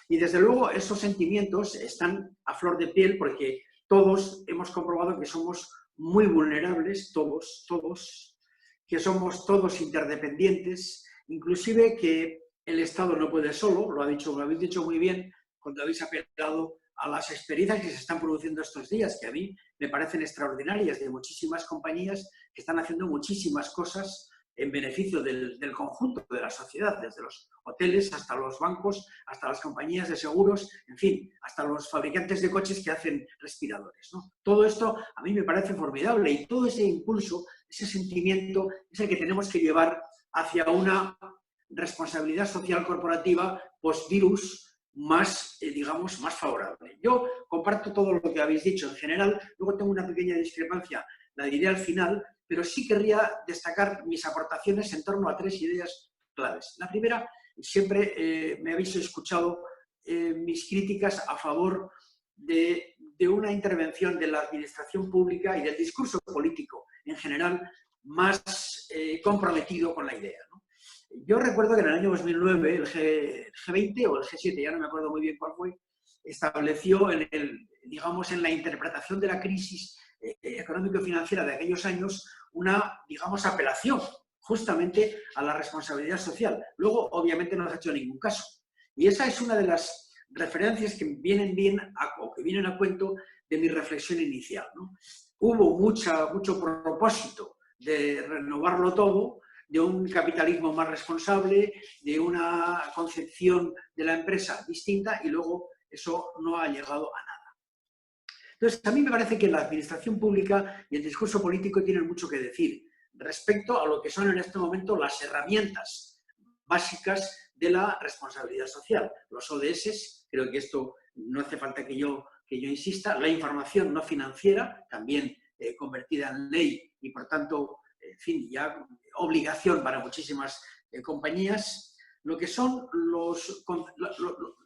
Y desde luego esos sentimientos están a flor de piel porque todos hemos comprobado que somos muy vulnerables, todos, que somos todos interdependientes, inclusive que el Estado no puede solo, lo habéis dicho muy bien cuando habéis apelado a las experiencias que se están produciendo estos días, que a mí me parecen extraordinarias, de muchísimas compañías que están haciendo muchísimas cosas en beneficio del conjunto de la sociedad, desde los hoteles hasta los bancos, hasta las compañías de seguros, en fin, hasta los fabricantes de coches que hacen respiradores, ¿no? Todo esto a mí me parece formidable y todo ese impulso, ese sentimiento es el que tenemos que llevar hacia una responsabilidad social corporativa post-virus más, más favorable. Yo comparto todo lo que habéis dicho en general, luego tengo una pequeña discrepancia, la diré al final, pero sí querría destacar mis aportaciones en torno a 3 ideas claves. La primera, siempre me habéis escuchado mis críticas a favor de una intervención de la administración pública y del discurso político en general más comprometido con la idea, ¿no? Yo recuerdo que en el año 2009 el G20 o el G7, ya no me acuerdo muy bien cuál fue, estableció en la interpretación de la crisis económico-financiera de aquellos años una, apelación justamente a la responsabilidad social. Luego, obviamente, no se ha hecho ningún caso. Y esa es una de las referencias que vienen a cuento de mi reflexión inicial, ¿no? Hubo mucho propósito de renovarlo todo, de un capitalismo más responsable, de una concepción de la empresa distinta y luego eso no ha llegado a nada. Entonces, a mí me parece que la administración pública y el discurso político tienen mucho que decir respecto a lo que son en este momento las herramientas básicas de la responsabilidad social. Los ODS, creo que esto no hace falta que yo insista, la información no financiera también convertida en ley y, por tanto, en fin, ya obligación para muchísimas compañías, lo que son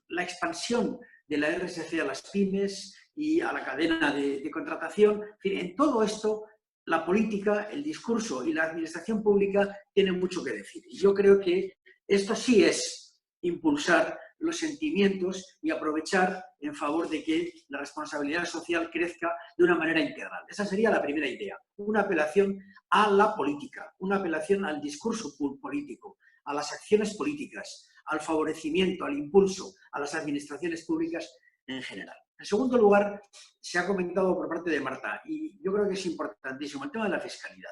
la expansión de la RSC a las pymes y a la cadena de contratación. En fin, en todo esto, la política, el discurso y la administración pública tienen mucho que decir. Y yo creo que esto sí es impulsar los sentimientos y aprovechar en favor de que la responsabilidad social crezca de una manera integral. Esa sería la primera idea, una apelación a la política, una apelación al discurso político, a las acciones políticas, al favorecimiento, al impulso, a las administraciones públicas en general. En segundo lugar, se ha comentado por parte de Marta, y yo creo que es importantísimo, el tema de la fiscalidad.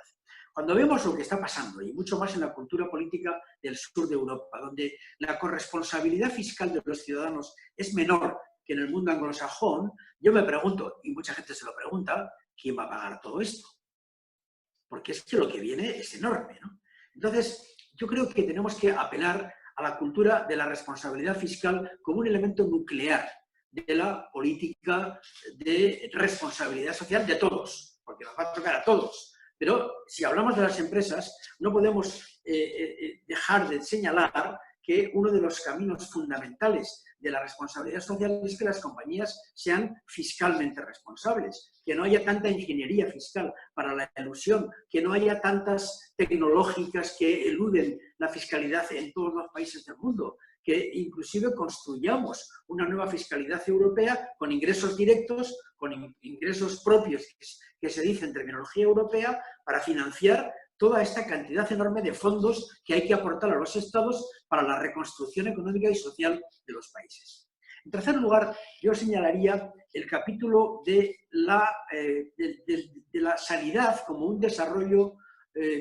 Cuando vemos lo que está pasando, y mucho más en la cultura política del sur de Europa, donde la corresponsabilidad fiscal de los ciudadanos es menor que en el mundo anglosajón, yo me pregunto, y mucha gente se lo pregunta, ¿quién va a pagar todo esto? Porque es que lo que viene es enorme, ¿no? Entonces, yo creo que tenemos que apelar a la cultura de la responsabilidad fiscal como un elemento nuclear de la política de responsabilidad social de todos, porque nos va a tocar a todos. Pero si hablamos de las empresas, no podemos dejar de señalar que uno de los caminos fundamentales de la responsabilidad social es que las compañías sean fiscalmente responsables, que no haya tanta ingeniería fiscal para la elusión, que no haya tantas tecnológicas que eluden la fiscalidad en todos los países del mundo, que inclusive construyamos una nueva fiscalidad europea con ingresos directos, con ingresos propios, que se dice en terminología europea, para financiar toda esta cantidad enorme de fondos que hay que aportar a los estados para la reconstrucción económica y social de los países. En tercer lugar, yo señalaría el capítulo de la sanidad como un desarrollo,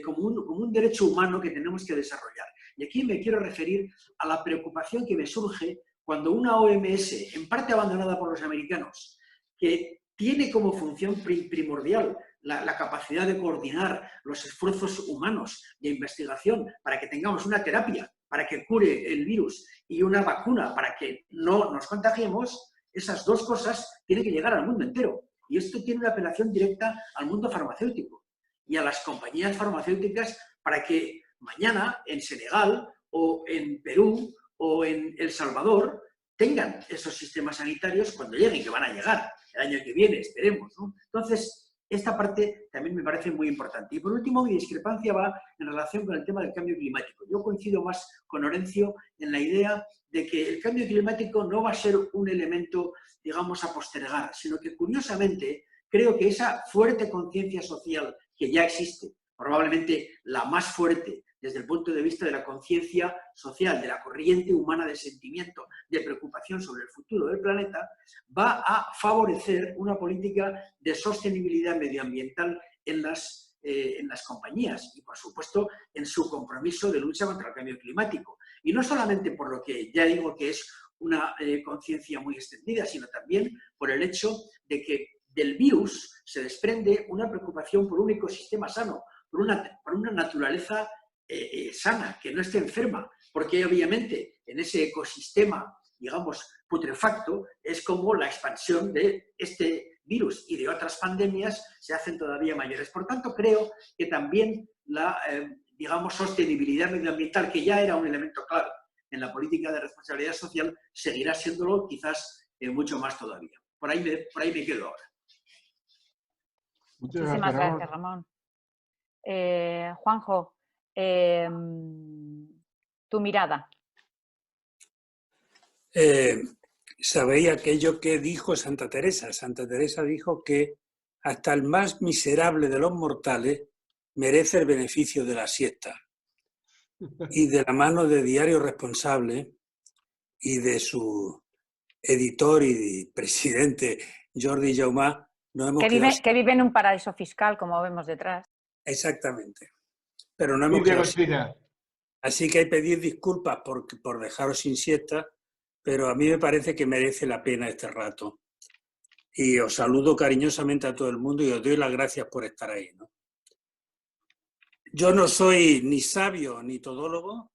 como un derecho humano que tenemos que desarrollar. Y aquí me quiero referir a la preocupación que me surge cuando una OMS, en parte abandonada por los americanos, que tiene como función primordial la capacidad de coordinar los esfuerzos humanos de investigación para que tengamos una terapia, para que cure el virus y una vacuna para que no nos contagiemos, esas dos cosas tienen que llegar al mundo entero. Y esto tiene una apelación directa al mundo farmacéutico y a las compañías farmacéuticas para que mañana en Senegal o en Perú o en El Salvador tengan esos sistemas sanitarios cuando lleguen, que van a llegar el año que viene, esperemos, ¿no? Entonces, esta parte también me parece muy importante. Y por último, mi discrepancia va en relación con el tema del cambio climático. Yo coincido más con Orencio en la idea de que el cambio climático no va a ser un elemento, digamos, a postergar, sino que curiosamente creo que esa fuerte conciencia social que ya existe, probablemente la más fuerte desde el punto de vista de la conciencia social, de la corriente humana de sentimiento, de preocupación sobre el futuro del planeta, va a favorecer una política de sostenibilidad medioambiental en las compañías y, por supuesto, en su compromiso de lucha contra el cambio climático. Y no solamente por lo que ya digo que es una conciencia muy extendida, sino también por el hecho de que del virus se desprende una preocupación por un ecosistema sano, por una naturaleza sana, que no esté enferma, porque obviamente en ese ecosistema, digamos, putrefacto, es como la expansión de este virus y de otras pandemias se hacen todavía mayores. Por tanto, creo que también la, digamos, sostenibilidad medioambiental, que ya era un elemento clave en la política de responsabilidad social, seguirá siéndolo quizás mucho más todavía. Por ahí me quedo ahora. Muchísimas gracias, Ramón. Juanjo, tu mirada. Sabéis aquello que dijo Santa Teresa. Santa Teresa dijo que hasta el más miserable de los mortales merece el beneficio de la siesta. Y de la mano de Diario Responsable y de su editor y presidente Jordi Jaumà, nos hemos que vive en un paraíso fiscal, como vemos detrás. Exactamente. Pero no hemos quedado. Así que hay que pedir disculpas por dejaros sin siesta, pero a mí me parece que merece la pena este rato. Y os saludo cariñosamente a todo el mundo y os doy las gracias por estar ahí, ¿no? Yo no soy ni sabio ni todólogo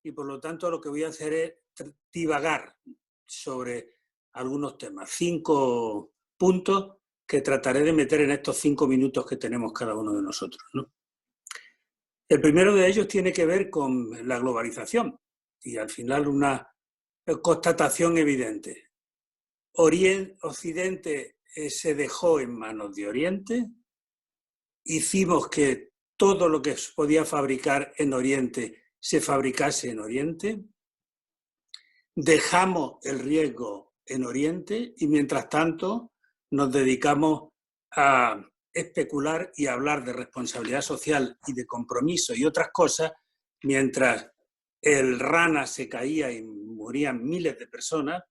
y por lo tanto lo que voy a hacer es divagar sobre algunos temas. 5 puntos que trataré de meter en estos 5 minutos que tenemos cada uno de nosotros, ¿no? El primero de ellos tiene que ver con la globalización y al final una constatación evidente. Occidente se dejó en manos de Oriente, hicimos que todo lo que se podía fabricar en Oriente se fabricase en Oriente, dejamos el riesgo en Oriente y mientras tanto nos dedicamos a especular y a hablar de responsabilidad social y de compromiso y otras cosas, mientras el Rana se caía y morían miles de personas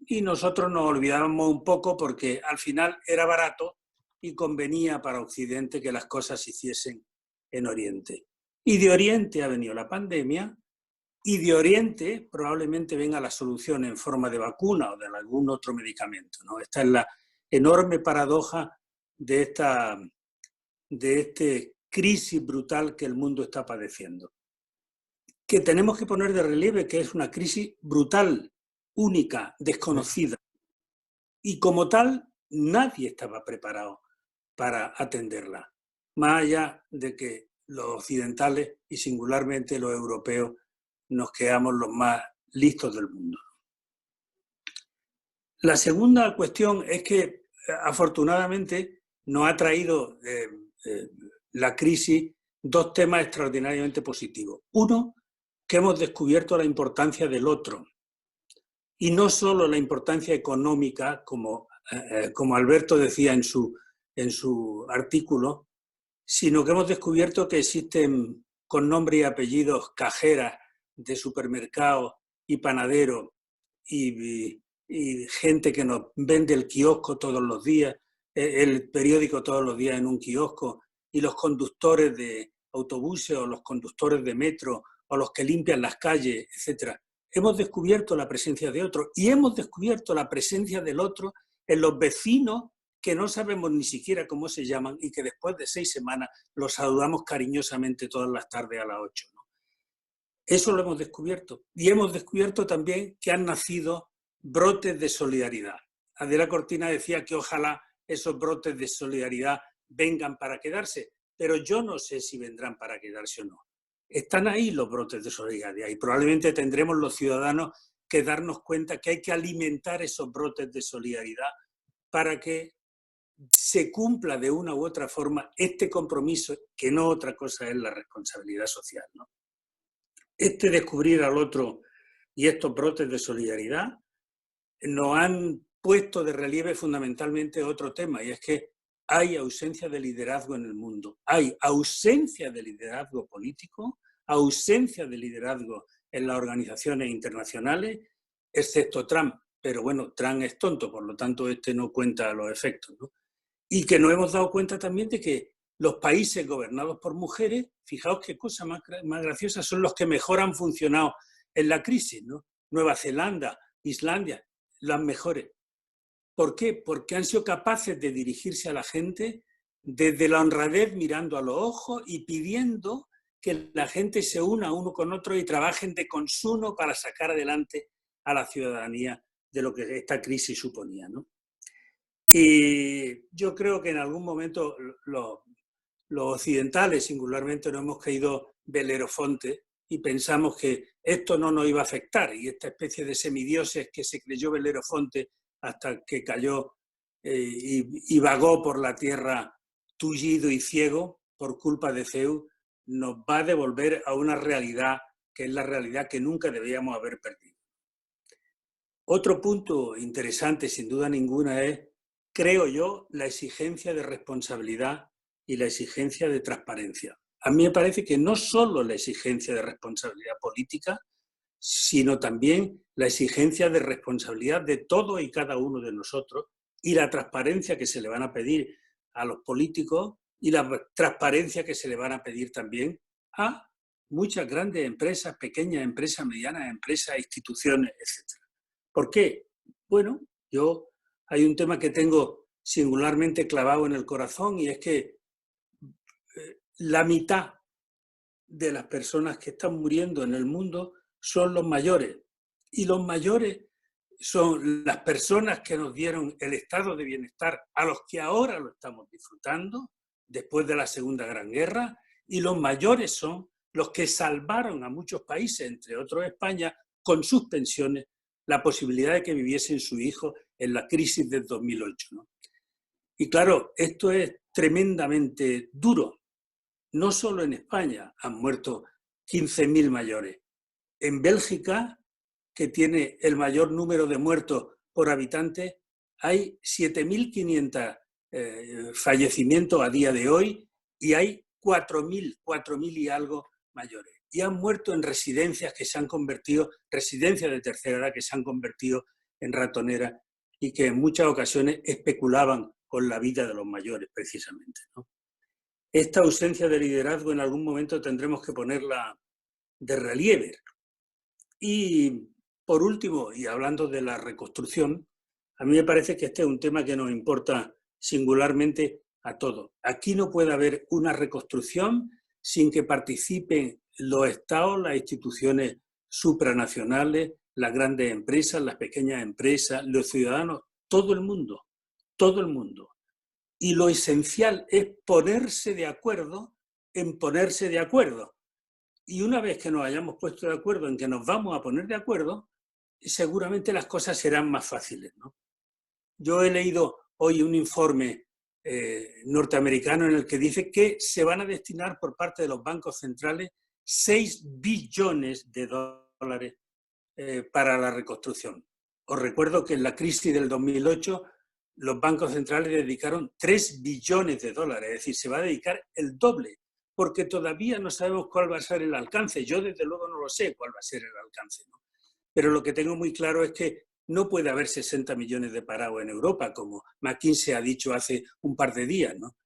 y nosotros nos olvidábamos un poco porque al final era barato y convenía para Occidente que las cosas se hiciesen en Oriente. Y de Oriente ha venido la pandemia y de Oriente probablemente venga la solución en forma de vacuna o de algún otro medicamento, ¿no? Esta es la enorme paradoja de esta crisis brutal que el mundo está padeciendo. Que tenemos que poner de relieve que es una crisis brutal, única, desconocida. Y como tal, nadie estaba preparado para atenderla, más allá de que los occidentales y singularmente los europeos nos quedamos los más listos del mundo. La segunda cuestión es que afortunadamente nos ha traído la crisis 2 temas extraordinariamente positivos. Uno, que hemos descubierto la importancia del otro y no solo la importancia económica, como Alberto decía en su artículo, sino que hemos descubierto que existen con nombre y apellidos cajeras de supermercados y panaderos y gente que nos vende el kiosco todos los días, el periódico todos los días en un kiosco, y los conductores de autobuses o los conductores de metro o los que limpian las calles, etc. Hemos descubierto la presencia de otro y hemos descubierto la presencia del otro en los vecinos que no sabemos ni siquiera cómo se llaman y que después de 6 semanas los saludamos cariñosamente todas las tardes a las 8, ¿no? Eso lo hemos descubierto. Y hemos descubierto también que han nacido brotes de solidaridad. Adela Cortina decía que ojalá esos brotes de solidaridad vengan para quedarse, pero yo no sé si vendrán para quedarse o no. Están ahí los brotes de solidaridad y probablemente tendremos los ciudadanos que darnos cuenta que hay que alimentar esos brotes de solidaridad para que se cumpla de una u otra forma este compromiso, que no otra cosa es la responsabilidad social, ¿no? Descubrir al otro y estos brotes de solidaridad nos han puesto de relieve fundamentalmente otro tema, y es que hay ausencia de liderazgo en el mundo. Hay ausencia de liderazgo político, ausencia de liderazgo en las organizaciones internacionales, excepto Trump. Pero bueno, Trump es tonto, por lo tanto no cuenta los efectos, ¿no? Y que nos hemos dado cuenta también de que los países gobernados por mujeres, fijaos qué cosa más graciosa, son los que mejor han funcionado en la crisis, ¿no? Nueva Zelanda, Islandia, las mejores. ¿Por qué? Porque han sido capaces de dirigirse a la gente desde la honradez, mirando a los ojos y pidiendo que la gente se una uno con otro y trabajen de consumo para sacar adelante a la ciudadanía de lo que esta crisis suponía, ¿no? Y yo creo que en algún momento los occidentales singularmente nos hemos caído Belerofonte y pensamos que esto no nos iba a afectar, y esta especie de semidioses que se creyó Belerofonte hasta que cayó y vagó por la tierra tullido y ciego por culpa de Zeus, nos va a devolver a una realidad que es la realidad que nunca debíamos haber perdido. Otro punto interesante, sin duda ninguna, es, creo yo, la exigencia de responsabilidad y la exigencia de transparencia. A mí me parece que no solo la exigencia de responsabilidad política, sino también la exigencia de responsabilidad de todos y cada uno de nosotros y la transparencia que se le van a pedir a los políticos y la transparencia que se le van a pedir también a muchas grandes empresas, pequeñas empresas, medianas empresas, instituciones, etc. ¿Por qué? Bueno, hay un tema que tengo singularmente clavado en el corazón, y es que la mitad de las personas que están muriendo en el mundo son los mayores. Y los mayores son las personas que nos dieron el estado de bienestar a los que ahora lo estamos disfrutando después de la Segunda Gran Guerra, y los mayores son los que salvaron a muchos países, entre otros España, con sus pensiones, la posibilidad de que viviesen sus hijos en la crisis del 2008, ¿no? Y claro, esto es tremendamente duro. No solo en España han muerto 15.000 mayores. En Bélgica, que tiene el mayor número de muertos por habitante, hay 7.500 fallecimientos a día de hoy y hay 4.000 y algo mayores. Y han muerto en residencias que se han convertido, residencias de tercera edad que se han convertido en ratoneras y que en muchas ocasiones especulaban con la vida de los mayores, precisamente, ¿no? Esta ausencia de liderazgo en algún momento tendremos que ponerla de relieve. Y por último, y hablando de la reconstrucción, a mí me parece que este es un tema que nos importa singularmente a todos. Aquí no puede haber una reconstrucción sin que participen los estados, las instituciones supranacionales, las grandes empresas, las pequeñas empresas, los ciudadanos, todo el mundo, todo el mundo. Y lo esencial es ponerse de acuerdo en ponerse de acuerdo. Y una vez que nos hayamos puesto de acuerdo en que nos vamos a poner de acuerdo, seguramente las cosas serán más fáciles, ¿no? Yo he leído hoy un informe norteamericano en el que dice que se van a destinar por parte de los bancos centrales 6 billones de dólares para la reconstrucción. Os recuerdo que en la crisis del 2008 los bancos centrales dedicaron 3 billones de dólares, es decir, se va a dedicar el doble, porque todavía no sabemos cuál va a ser el alcance. Yo desde luego no lo sé cuál va a ser el alcance, ¿no? Pero lo que tengo muy claro es que no puede haber 60 millones de parados en Europa, como McKinsey ha dicho hace un par de días, ¿no?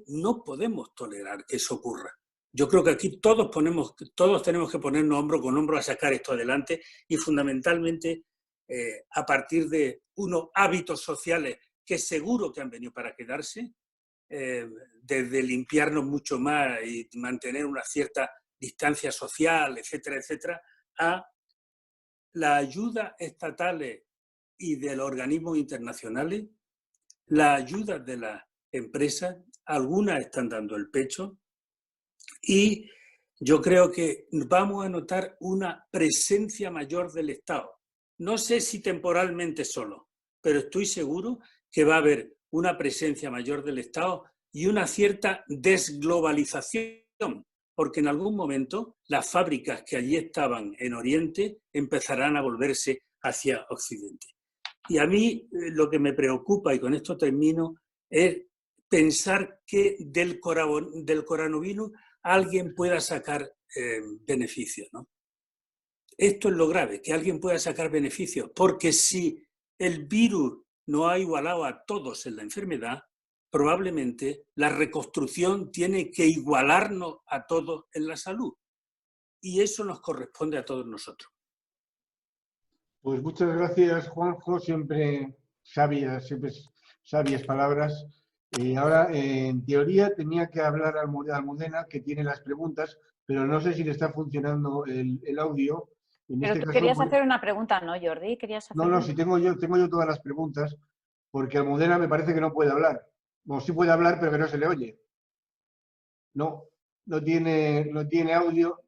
No podemos tolerar que eso ocurra. Yo creo que aquí todos tenemos que ponernos hombro con hombro a sacar esto adelante y fundamentalmente a partir de unos hábitos sociales que seguro que han venido para quedarse, desde limpiarnos mucho más y mantener una cierta distancia social, etcétera, etcétera, a la ayuda estatales y de los organismos internacionales, la ayuda de las empresas, algunas están dando el pecho y yo creo que vamos a notar una presencia mayor del Estado. No sé si temporalmente solo, pero estoy seguro que va a haber una presencia mayor del Estado y una cierta desglobalización, porque en algún momento las fábricas que allí estaban en Oriente empezarán a volverse hacia Occidente. Y a mí lo que me preocupa, y con esto termino, es pensar que del coronavirus alguien pueda sacar beneficios, ¿no? Esto es lo grave, que alguien pueda sacar beneficios, porque si el virus no ha igualado a todos en la enfermedad, probablemente la reconstrucción tiene que igualarnos a todos en la salud. Y eso nos corresponde a todos nosotros. Pues muchas gracias, Juanjo, siempre sabias palabras. Ahora, en teoría, tenía que hablar Almudena, que tiene las preguntas, pero no sé si le está funcionando el audio. Pero tú querías hacer una pregunta, ¿no, Jordi? No, si tengo yo todas las preguntas, porque Almudena me parece que no puede hablar. Bueno, sí puede hablar, pero que no se le oye. No tiene audio,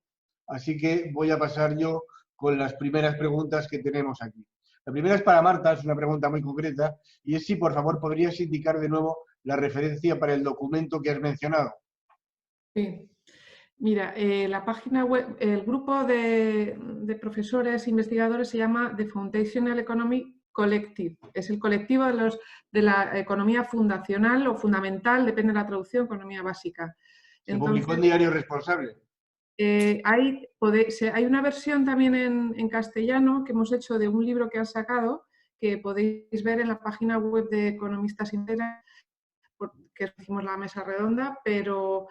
así que voy a pasar yo con las primeras preguntas que tenemos aquí. La primera es para Marta, es una pregunta muy concreta, y es si, por favor, podrías indicar de nuevo la referencia para el documento que has mencionado. Sí. Mira, la página web, el grupo de profesores e investigadores se llama The Foundational Economy Collective. Es el colectivo de la economía fundacional o fundamental, depende de la traducción, economía básica. Se publicó en Diario Responsable. Hay una versión también en castellano que hemos hecho de un libro que han sacado, que podéis ver en la página web de Economistas Sin Fronteras, que hicimos la mesa redonda, pero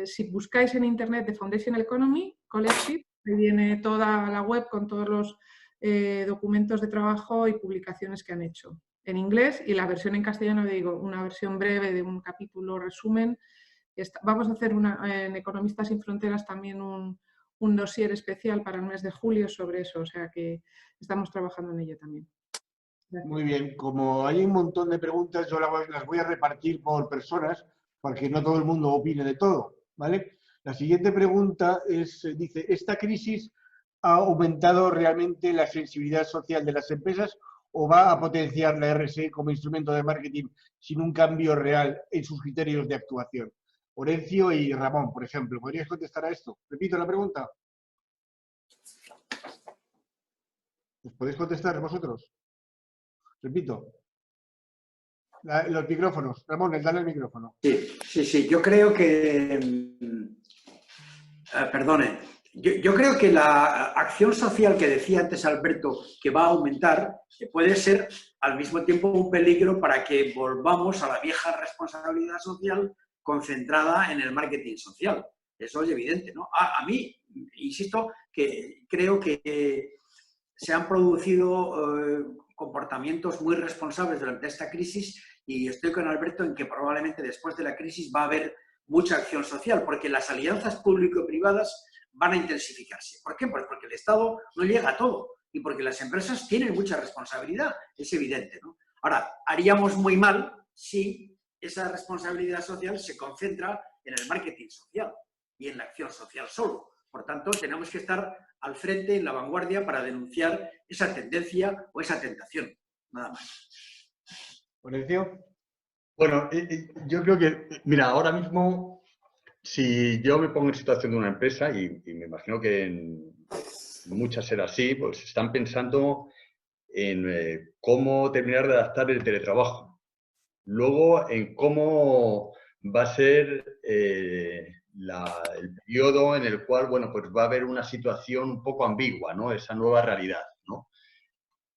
si buscáis en internet The Foundational Economy Collective, ahí viene toda la web con todos los documentos de trabajo y publicaciones que han hecho en inglés, y la versión en castellano, digo, una versión breve de un capítulo resumen. Vamos a hacer en Economistas Sin Fronteras también un dossier especial para el mes de julio sobre eso, o sea que estamos trabajando en ello también. Gracias. Muy bien, como hay un montón de preguntas, yo las voy a repartir por personas para que no todo el mundo opine de todo, ¿vale? La siguiente pregunta dice, ¿esta crisis ha aumentado realmente la sensibilidad social de las empresas o va a potenciar la RSE como instrumento de marketing sin un cambio real en sus criterios de actuación? Orencio y Ramón, por ejemplo, ¿podríais contestar a esto? Repito la pregunta. ¿Os podéis contestar vosotros? Repito. Los micrófonos. Ramón, dale el micrófono. Sí. Yo creo que... perdone. Yo creo que la acción social que decía antes Alberto, que va a aumentar, puede ser al mismo tiempo un peligro para que volvamos a la vieja responsabilidad social concentrada en el marketing social. Eso es evidente, ¿no? A mí, insisto, que creo que se han producido comportamientos muy responsables durante esta crisis y estoy con Alberto en que probablemente después de la crisis va a haber mucha acción social, porque las alianzas público-privadas van a intensificarse. ¿Por qué? Pues porque el Estado no llega a todo y porque las empresas tienen mucha responsabilidad, es evidente, ¿no? Ahora, haríamos muy mal si esa responsabilidad social se concentra en el marketing social y en la acción social solo. Por tanto, tenemos que estar al frente, en la vanguardia, para denunciar esa tendencia o esa tentación. Nada más. ¿Orencio? Bueno, yo creo que, mira, ahora mismo, si yo me pongo en situación de una empresa, y me imagino que en muchas será así, pues están pensando en cómo terminar de adaptar el teletrabajo. Luego, en cómo va a ser el periodo en el cual, bueno, pues va a haber una situación un poco ambigua, ¿no? Esa nueva realidad, ¿no?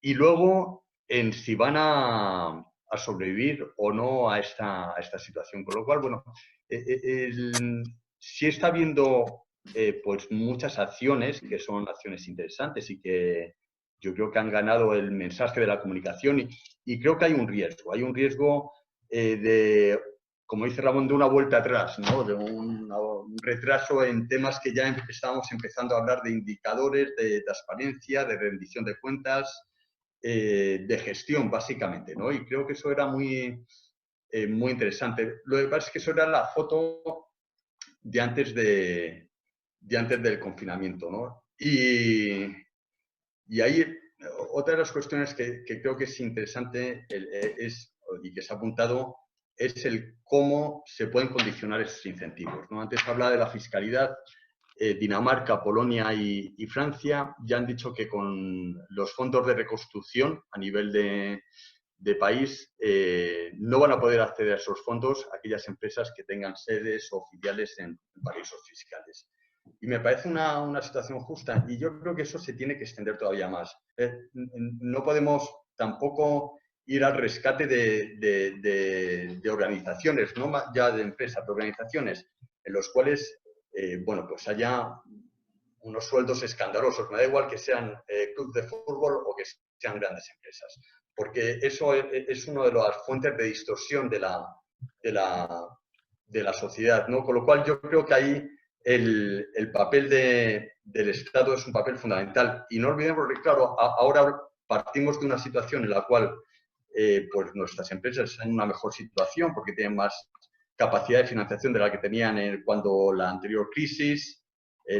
Y luego, en si van a sobrevivir o no a esta situación. Con lo cual, bueno, sí está habiendo pues muchas acciones que son acciones interesantes y que yo creo que han ganado el mensaje de la comunicación y creo que hay un riesgo de, como dice Ramón, de una vuelta atrás, ¿no? De un retraso en temas que ya estábamos empezando a hablar de indicadores, de transparencia, de rendición de cuentas, de gestión, básicamente, ¿no? Y creo que eso era muy interesante. Lo que pasa es que eso era la foto de antes del confinamiento, ¿no? Y ahí otra de las cuestiones que creo que es interesante y que se ha apuntado es el cómo se pueden condicionar esos incentivos, ¿no? Antes hablaba de la fiscalidad. Dinamarca, Polonia y Francia ya han dicho que con los fondos de reconstrucción a nivel de país no van a poder acceder a esos fondos aquellas empresas que tengan sedes o filiales en paraísos fiscales. Y me parece una situación justa y yo creo que eso se tiene que extender todavía más. No podemos tampoco ir al rescate de organizaciones, no ya de empresas, de organizaciones en los cuales bueno, pues haya unos sueldos escandalosos. Me da igual que sean clubes de fútbol o que sean grandes empresas, porque eso es una de las fuentes de distorsión de la sociedad, ¿no? Con lo cual yo creo que ahí el papel del Estado es un papel fundamental. Y no olvidemos que, claro, ahora partimos de una situación en la cual pues nuestras empresas están en una mejor situación porque tienen más capacidad de financiación de la que tenían cuando la anterior crisis,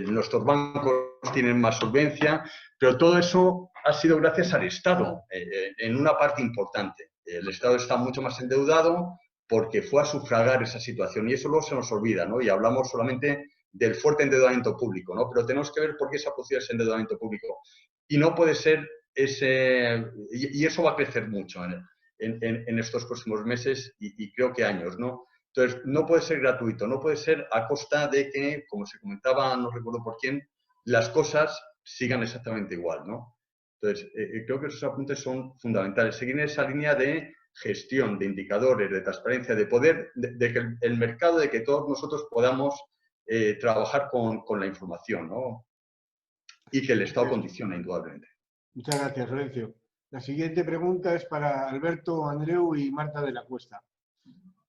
nuestros bancos tienen más solvencia, pero todo eso ha sido gracias al Estado, en una parte importante. El Estado está mucho más endeudado porque fue a sufragar esa situación y eso luego se nos olvida, ¿no? Y hablamos solamente del fuerte endeudamiento público, ¿no? Pero tenemos que ver por qué se ha producido ese endeudamiento público. Y no puede ser y eso va a crecer mucho en estos próximos meses y creo que años, ¿no? Entonces, no puede ser gratuito, no puede ser a costa de que, como se comentaba, no recuerdo por quién, las cosas sigan exactamente igual, ¿no? Entonces, creo que esos apuntes son fundamentales. Seguir en esa línea de gestión, de indicadores, de transparencia, de poder, de que el mercado, de que todos nosotros podamos trabajar con la información, ¿no? Y que el Estado condiciona, indudablemente. Muchas gracias, Lorenzo. La siguiente pregunta es para Alberto, Andreu y Marta de la Cuesta.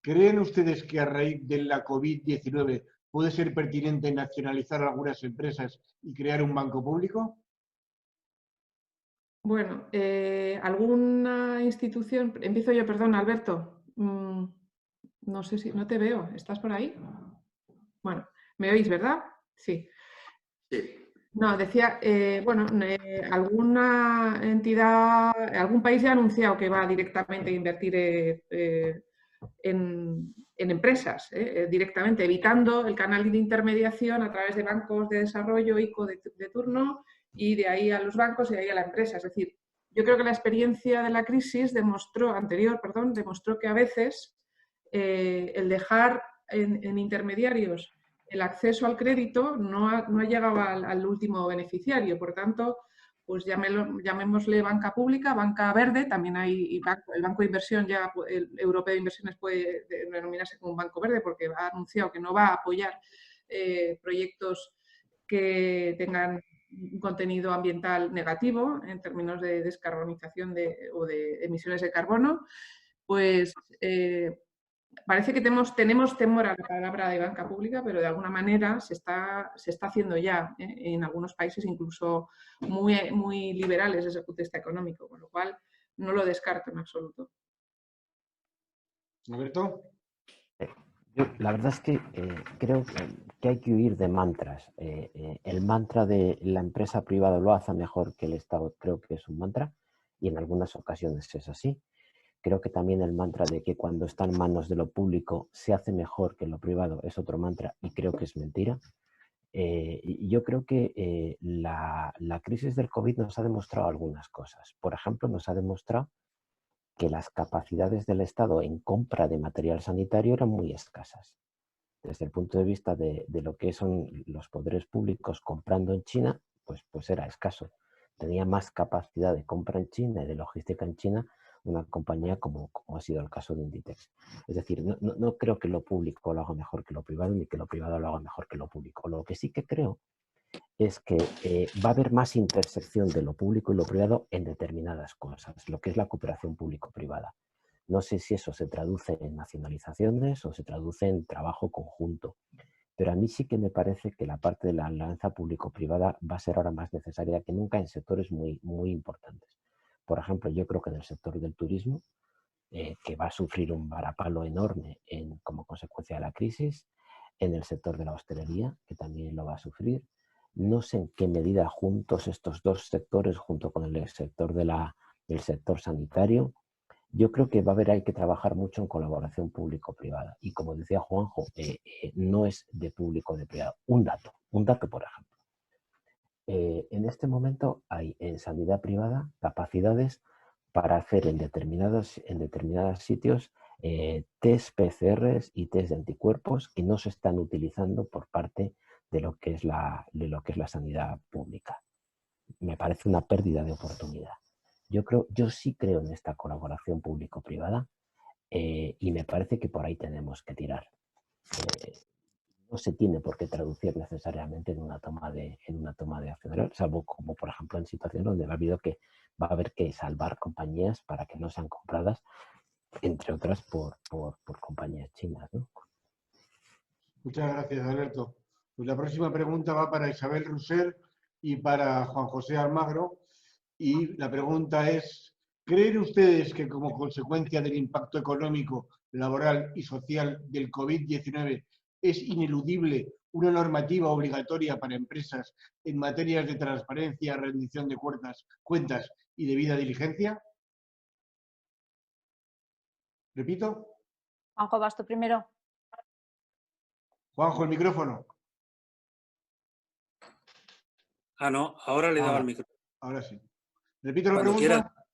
¿Creen ustedes que a raíz de la COVID-19 ¿puede ser pertinente nacionalizar algunas empresas y crear un banco público? Bueno, ¿alguna institución? Empiezo yo, perdón, Alberto. No sé si, no te veo. ¿Estás por ahí? Bueno, ¿me oís, verdad? Sí. Sí. No, decía, bueno, alguna entidad, algún país ya ha anunciado que va directamente a invertir en empresas, directamente, evitando el canal de intermediación a través de bancos de desarrollo, ICO de turno, y de ahí a los bancos y de ahí a la empresa. Es decir, yo creo que la experiencia de la crisis demostró que a veces el dejar en intermediarios el acceso al crédito no ha llegado al último beneficiario. Por tanto, pues llamémosle banca pública, banca verde, también hay el Banco de Inversión, ya el Europeo de Inversiones puede denominarse como un banco verde porque ha anunciado que no va a apoyar proyectos que tengan un contenido ambiental negativo en términos de descarbonización o de emisiones de carbono. Pues parece que tenemos temor a la palabra de banca pública, pero de alguna manera se está haciendo ya en algunos países incluso muy liberales desde el punto de vista económico, con lo cual no lo descarto en absoluto. ¿Alberto? Yo, la verdad es que creo que hay que huir de mantras. El mantra de la empresa privada lo hace mejor que el Estado creo que es un mantra y en algunas ocasiones es así. Creo que también el mantra de que cuando está en manos de lo público se hace mejor que lo privado es otro mantra y creo que es mentira. Y yo creo que la crisis del COVID nos ha demostrado algunas cosas. Por ejemplo, nos ha demostrado que las capacidades del Estado en compra de material sanitario eran muy escasas. Desde el punto de vista de lo que son los poderes públicos comprando en China, pues era escaso. Tenía más capacidad de compra en China y de logística en China una compañía como ha sido el caso de Inditex. Es decir, no creo que lo público lo haga mejor que lo privado, ni que lo privado lo haga mejor que lo público. Lo que sí que creo es que va a haber más intersección de lo público y lo privado en determinadas cosas, lo que es la cooperación público-privada. No sé si eso se traduce en nacionalizaciones o se traduce en trabajo conjunto, pero a mí sí que me parece que la parte de la alianza público-privada va a ser ahora más necesaria que nunca en sectores muy importantes. Por ejemplo, yo creo que en el sector del turismo, que va a sufrir un varapalo enorme como consecuencia de la crisis, en el sector de la hostelería, que también lo va a sufrir. No sé en qué medida juntos estos dos sectores, junto con el sector del sector sanitario, yo creo que hay que trabajar mucho en colaboración público-privada. Y como decía Juanjo, no es de público o de privado. Un dato, por ejemplo. En este momento hay en sanidad privada capacidades para hacer en determinados sitios test PCRs y test de anticuerpos que no se están utilizando por parte de lo que es la sanidad pública. Me parece una pérdida de oportunidad. Yo sí creo en esta colaboración público-privada y me parece que por ahí tenemos que tirar. No se tiene por qué traducir necesariamente en una toma de acción, salvo como por ejemplo en situaciones donde va a haber que salvar compañías para que no sean compradas, entre otras por compañías chinas, ¿no? Muchas gracias, Alberto. Pues la próxima pregunta va para Isabel Rousser y para Juan José Almagro. Y la pregunta es, ¿creen ustedes que como consecuencia del impacto económico, laboral y social del COVID-19 es ineludible una normativa obligatoria para empresas en materias de transparencia, rendición de cuentas y debida diligencia? ¿Repito? Juanjo, ¿vas tú primero? Juanjo, el micrófono. Ah, no, ahora le he dado el micrófono. Ahora sí. ¿Repito la Cuando pregunta? quieras.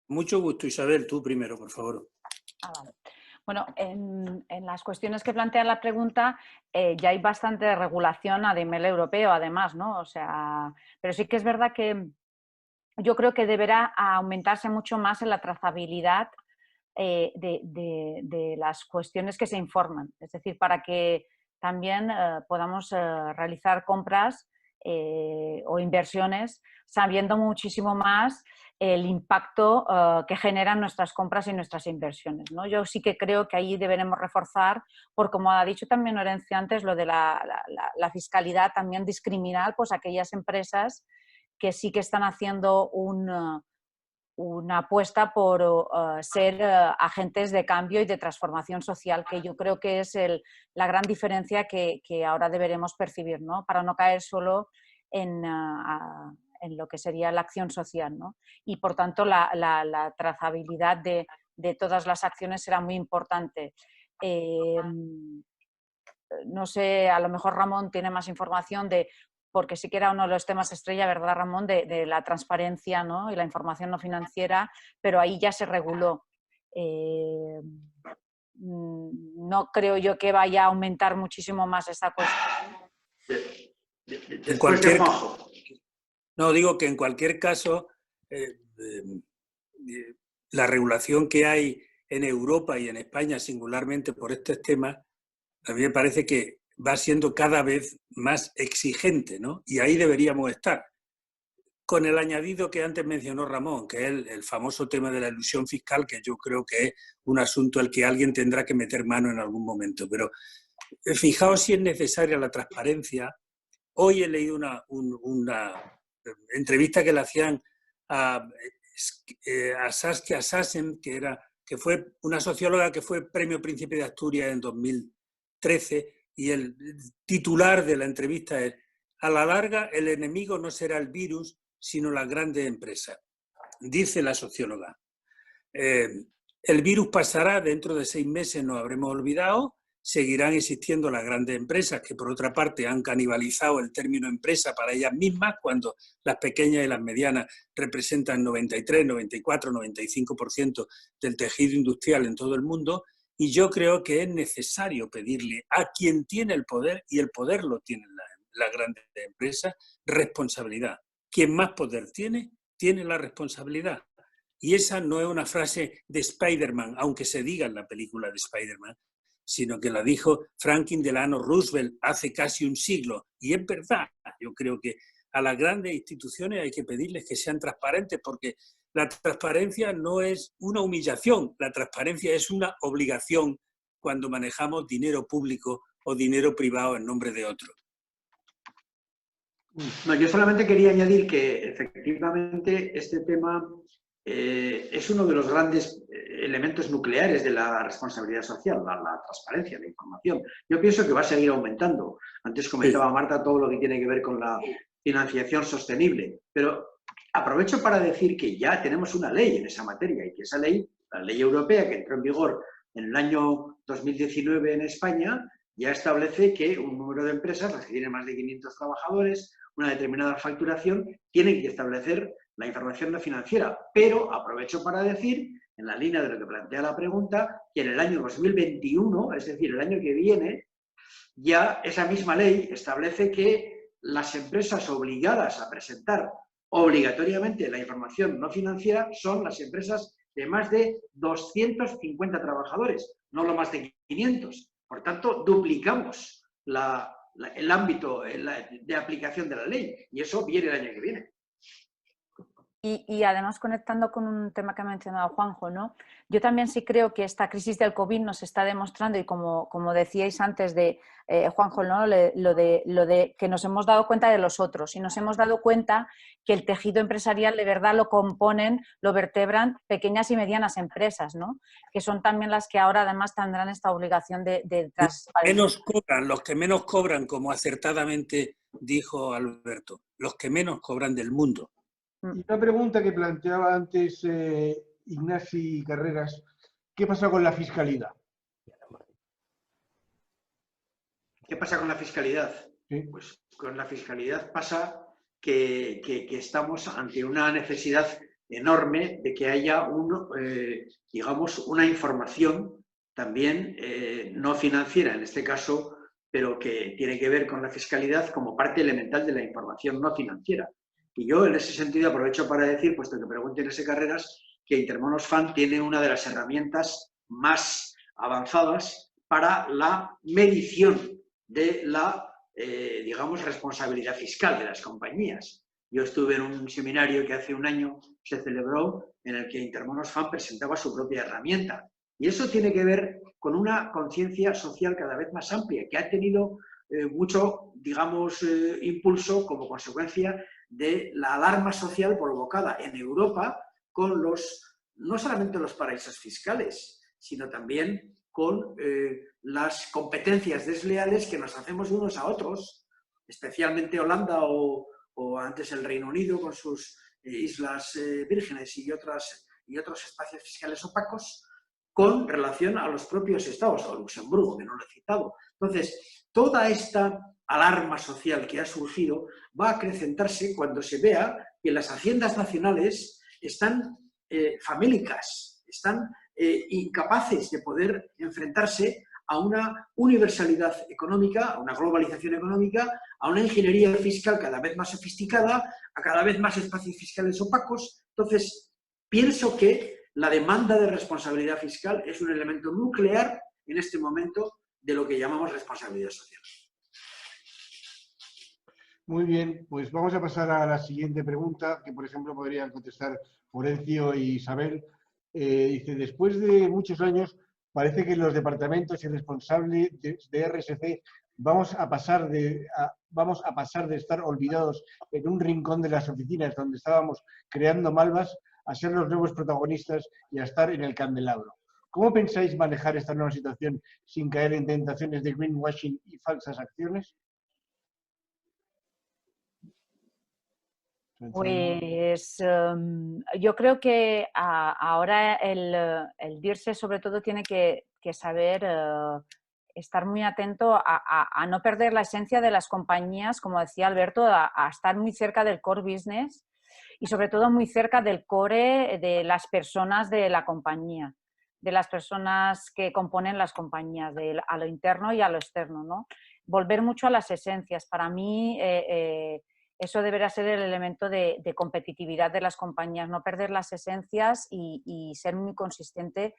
Mucho gusto, Isabel, tú primero, por favor. Vale. Bueno, en las cuestiones que plantea la pregunta ya hay bastante regulación a nivel europeo, además, ¿no? O sea, pero sí que es verdad que yo creo que deberá aumentarse mucho más en la trazabilidad de las cuestiones que se informan. Es decir, para que también podamos realizar compras o inversiones, sabiendo muchísimo más el impacto que generan nuestras compras y nuestras inversiones, ¿no? Yo sí que creo que ahí deberemos reforzar, por como ha dicho también Orencio antes, lo de la fiscalidad, también discriminar pues, aquellas empresas que sí que están haciendo una apuesta por ser agentes de cambio y de transformación social, que yo creo que es la gran diferencia que ahora deberemos percibir, ¿no? Para no caer solo en lo que sería la acción social, ¿no? Y por tanto la trazabilidad de todas las acciones será muy importante. No sé, a lo mejor Ramón tiene más información porque sí que era uno de los temas estrella, ¿verdad, Ramón?, de la transparencia, ¿no? Y la información no financiera, pero ahí ya se reguló. No creo yo que vaya a aumentar muchísimo más esta cuestión. Después de Juanjo. No, digo que en cualquier caso la regulación que hay en Europa y en España singularmente por estos temas, a mí me parece que va siendo cada vez más exigente, ¿no? Y ahí deberíamos estar. Con el añadido que antes mencionó Ramón, que es el famoso tema de la elusión fiscal, que yo creo que es un asunto al que alguien tendrá que meter mano en algún momento. Pero fijaos si es necesaria la transparencia. Hoy he leído una entrevista que le hacían a Saskia Sassen, que fue una socióloga que fue Premio Príncipe de Asturias en 2013, y el titular de la entrevista es: a la larga el enemigo no será el virus, sino las grandes empresas. Dice la socióloga, el virus pasará, dentro de 6 meses nos habremos olvidado, seguirán existiendo las grandes empresas, que por otra parte han canibalizado el término empresa para ellas mismas, cuando las pequeñas y las medianas representan 93, 94, 95% del tejido industrial en todo el mundo. Y yo creo que es necesario pedirle a quien tiene el poder, y el poder lo tienen las grandes empresas, responsabilidad. Quien más poder tiene la responsabilidad. Y esa no es una frase de Spider-Man, aunque se diga en la película de Spider-Man, sino que la dijo Franklin Delano Roosevelt hace casi un siglo. Y es verdad, yo creo que a las grandes instituciones hay que pedirles que sean transparentes, porque la transparencia no es una humillación, la transparencia es una obligación cuando manejamos dinero público o dinero privado en nombre de otro. No, yo solamente quería añadir que efectivamente este tema es uno de los grandes elementos nucleares de la responsabilidad social, la transparencia, la información. Yo pienso que va a seguir aumentando. Antes comentaba Marta todo lo que tiene que ver con la financiación sostenible, pero aprovecho para decir que ya tenemos una ley en esa materia, y que esa ley, la ley europea que entró en vigor en el año 2019 en España, ya establece que un número de empresas, las que tienen más de 500 trabajadores, una determinada facturación, tienen que establecer la información no financiera. Pero aprovecho para decir, en la línea de lo que plantea la pregunta, que en el año 2021, es decir, el año que viene, ya esa misma ley establece que las empresas obligadas a presentar obligatoriamente la información no financiera son las empresas de más de 250 trabajadores, no lo más de 500. Por tanto, duplicamos el ámbito de aplicación de la ley, y eso viene el año que viene. Y además, conectando con un tema que ha mencionado Juanjo, ¿no? Yo también sí creo que esta crisis del COVID nos está demostrando, y como decíais antes de Juanjo, ¿no? lo de que nos hemos dado cuenta de los otros, y nos hemos dado cuenta que el tejido empresarial de verdad lo componen, lo vertebran pequeñas y medianas empresas, ¿no? Que son también las que ahora además tendrán esta obligación de transparencia. Los que menos cobran, como acertadamente dijo Alberto, los que menos cobran del mundo. Y una pregunta que planteaba antes Ignasi Carreras: ¿qué pasa con la fiscalidad? ¿Qué pasa con la fiscalidad? ¿Sí? Pues con la fiscalidad pasa que estamos ante una necesidad enorme de que haya digamos, una información también no financiera en este caso, pero que tiene que ver con la fiscalidad como parte elemental de la información no financiera. Y yo en ese sentido aprovecho para decir, puesto que pregunten ese Carreras, que Intermonos Fund tiene una de las herramientas más avanzadas para la medición de la digamos, responsabilidad fiscal de las compañías. Yo estuve en un seminario que hace un año se celebró en el que Intermonos Fund presentaba su propia herramienta. Y eso tiene que ver con una conciencia social cada vez más amplia, que ha tenido mucho, digamos, impulso como consecuencia de la alarma social provocada en Europa con no solamente los paraísos fiscales, sino también con las competencias desleales que nos hacemos unos a otros, especialmente Holanda o antes el Reino Unido con sus Islas Vírgenes y otros espacios fiscales opacos, con relación a los propios estados, o Luxemburgo, que no lo he citado. Entonces, toda esta alarma social que ha surgido va a acrecentarse cuando se vea que las haciendas nacionales están famélicas, están incapaces de poder enfrentarse a una universalidad económica, a una globalización económica, a una ingeniería fiscal cada vez más sofisticada, a cada vez más espacios fiscales opacos. Entonces, pienso que la demanda de responsabilidad fiscal es un elemento nuclear en este momento de lo que llamamos responsabilidad social. Muy bien, pues vamos a pasar a la siguiente pregunta, que por ejemplo podrían contestar Florencio y Isabel. Dice, después de muchos años, parece que los departamentos y responsables de RSC vamos a pasar de estar olvidados en un rincón de las oficinas donde estábamos creando malvas a ser los nuevos protagonistas y a estar en el candelabro. ¿Cómo pensáis manejar esta nueva situación sin caer en tentaciones de greenwashing y falsas acciones? Pues yo creo que ahora el DIRSE sobre todo tiene que saber estar muy atento a no perder la esencia de las compañías, como decía Alberto, a estar muy cerca del core business y sobre todo muy cerca del core de las personas de la compañía, de las personas que componen las compañías, a lo interno y a lo externo, ¿no? Volver mucho a las esencias. Para mí eso deberá ser el elemento de competitividad de las compañías, no perder las esencias y ser muy consistente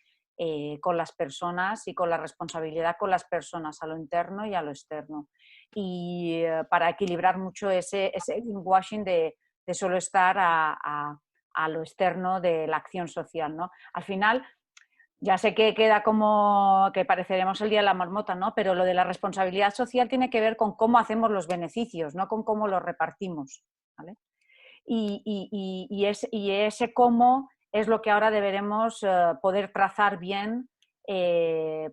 con las personas y con la responsabilidad con las personas, a lo interno y a lo externo. Y para equilibrar mucho ese greenwashing de solo estar a lo externo de la acción social, ¿no? Al final, ya sé que queda como que pareceremos el día de la marmota, ¿no? Pero lo de la responsabilidad social tiene que ver con cómo hacemos los beneficios, no con cómo los repartimos, ¿vale? Y ese cómo es lo que ahora deberemos poder trazar bien,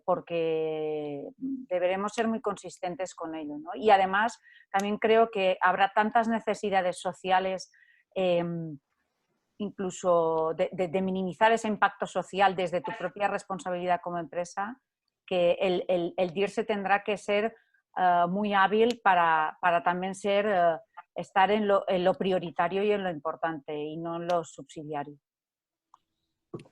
porque deberemos ser muy consistentes con ello, ¿no? Y además también creo que habrá tantas necesidades sociales, incluso de minimizar ese impacto social desde tu propia responsabilidad como empresa, que el DIRSE tendrá que ser muy hábil para también estar en lo prioritario y en lo importante y no en lo subsidiario.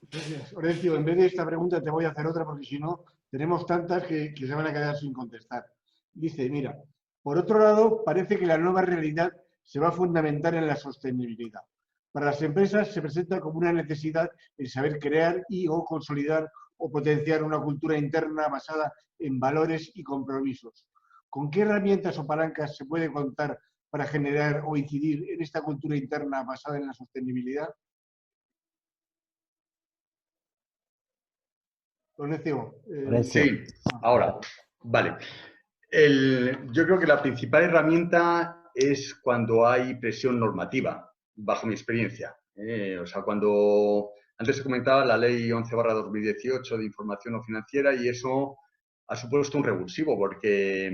Gracias. Horacio, en vez de esta pregunta te voy a hacer otra porque si no tenemos tantas que se van a quedar sin contestar. Dice, mira, por otro lado, parece que la nueva realidad se va a fundamentar en la sostenibilidad. Para las empresas se presenta como una necesidad el saber crear y o consolidar o potenciar una cultura interna basada en valores y compromisos. ¿Con qué herramientas o palancas se puede contar para generar o incidir en esta cultura interna basada en la sostenibilidad? Lorenzo. Sí, ahora, vale. Yo creo que la principal herramienta es cuando hay presión normativa, bajo mi experiencia. O sea, cuando antes se comentaba la ley 11/2018 de información no financiera y eso ha supuesto un revulsivo porque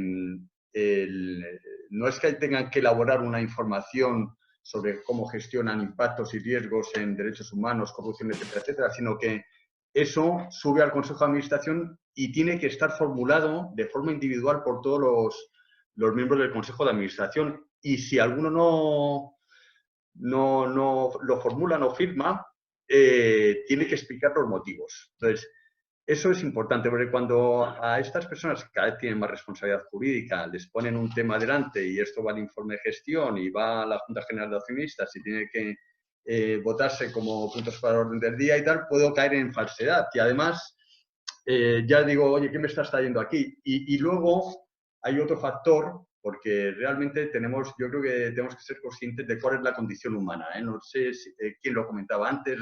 no es que tengan que elaborar una información sobre cómo gestionan impactos y riesgos en derechos humanos, corrupción, etcétera, etcétera, sino que eso sube al Consejo de Administración y tiene que estar formulado de forma individual por todos los miembros del Consejo de Administración. Y si alguno no lo formula, no firma, tiene que explicar los motivos. Entonces, eso es importante, porque cuando a estas personas que cada vez tienen más responsabilidad jurídica, les ponen un tema delante y esto va al informe de gestión y va a la Junta General de Accionistas y tiene que votarse como puntos para el orden del día y tal, puedo caer en falsedad. Y además, ya digo, oye, ¿qué me estás trayendo aquí? Y luego hay otro factor porque realmente yo creo que tenemos que ser conscientes de cuál es la condición humana, ¿eh? No sé quién lo comentaba antes,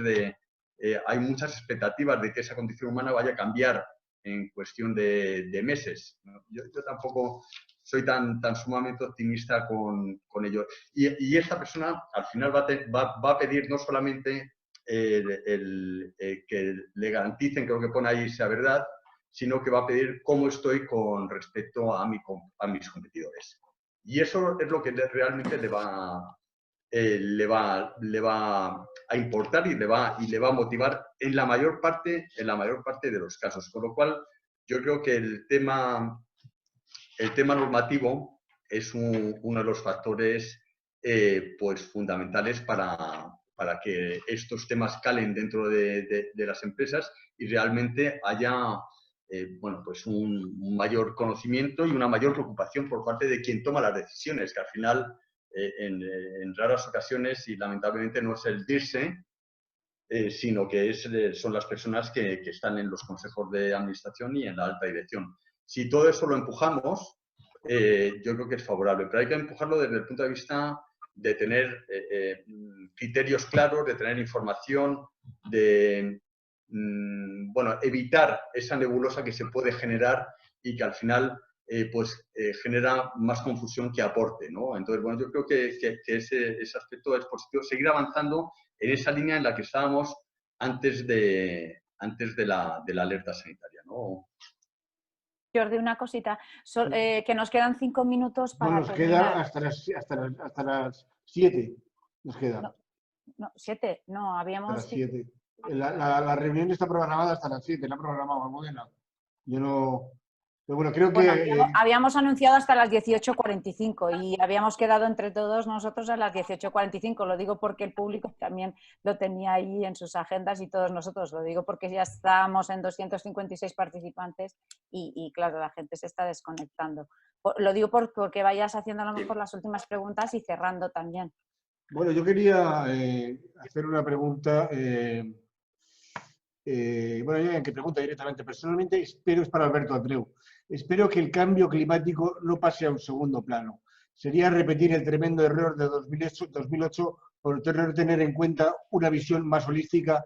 hay muchas expectativas de que esa condición humana vaya a cambiar en cuestión de meses, ¿no? Yo tampoco soy tan sumamente optimista con ello. Y esta persona al final va a pedir no solamente que le garanticen que lo que pone ahí sea verdad, sino que va a pedir cómo estoy con respecto a mis competidores. Y eso es lo que realmente le va a importar y le va a motivar en la mayor parte de los casos. Con lo cual, yo creo que el tema normativo es uno de los factores pues fundamentales para que estos temas calen dentro de las empresas y realmente haya bueno, pues un mayor conocimiento y una mayor preocupación por parte de quien toma las decisiones, que al final en raras ocasiones y lamentablemente no es el dirse, sino que son las personas que están en los consejos de administración y en la alta dirección. Si todo eso lo empujamos, yo creo que es favorable, pero hay que empujarlo desde el punto de vista de tener criterios claros, de tener información, de bueno, evitar esa nebulosa que se puede generar y que al final genera más confusión que aporte, ¿no? Entonces, bueno, yo creo que ese aspecto es positivo. Seguir avanzando en esa línea en la que estábamos antes de la alerta sanitaria, ¿no? Jordi, una cosita, que nos quedan 5 minutos para nos terminar. queda hasta las 7. Nos queda. No, 7, no, habíamos... Hasta las 7. La reunión está programada hasta las 7, la ha programado Almudena. Yo no... Pero bueno, creo que... Bueno, habíamos anunciado hasta las 18:45 y habíamos quedado entre todos nosotros a las 18:45. Lo digo porque el público también lo tenía ahí en sus agendas y todos nosotros. Lo digo porque ya estábamos en 256 participantes y claro, la gente se está desconectando. Lo digo porque vayas haciendo a lo mejor las últimas preguntas y cerrando también. Bueno, yo quería hacer una pregunta... bueno, que pregunta directamente. Personalmente espero, es para Alberto Andreu, espero que el cambio climático no pase a un segundo plano. Sería repetir el tremendo error de 2008 por no tener en cuenta una visión más holística,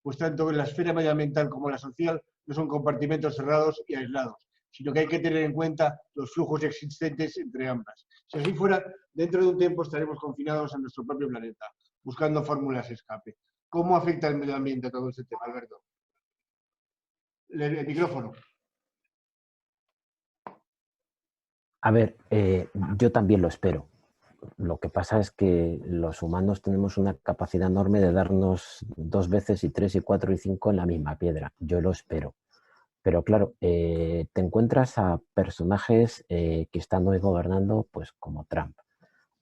pues tanto en la esfera medioambiental como la social no son compartimentos cerrados y aislados, sino que hay que tener en cuenta los flujos existentes entre ambas. Si así fuera, dentro de un tiempo estaremos confinados a nuestro propio planeta, buscando fórmulas de escape. ¿Cómo afecta el medio ambiente a todo este tema, Alberto? El micrófono. A ver, yo también lo espero. Lo que pasa es que los humanos tenemos una capacidad enorme de darnos 2 veces y 3 y 4 y 5 en la misma piedra. Yo lo espero. Pero claro, te encuentras a personajes que están hoy gobernando pues como Trump,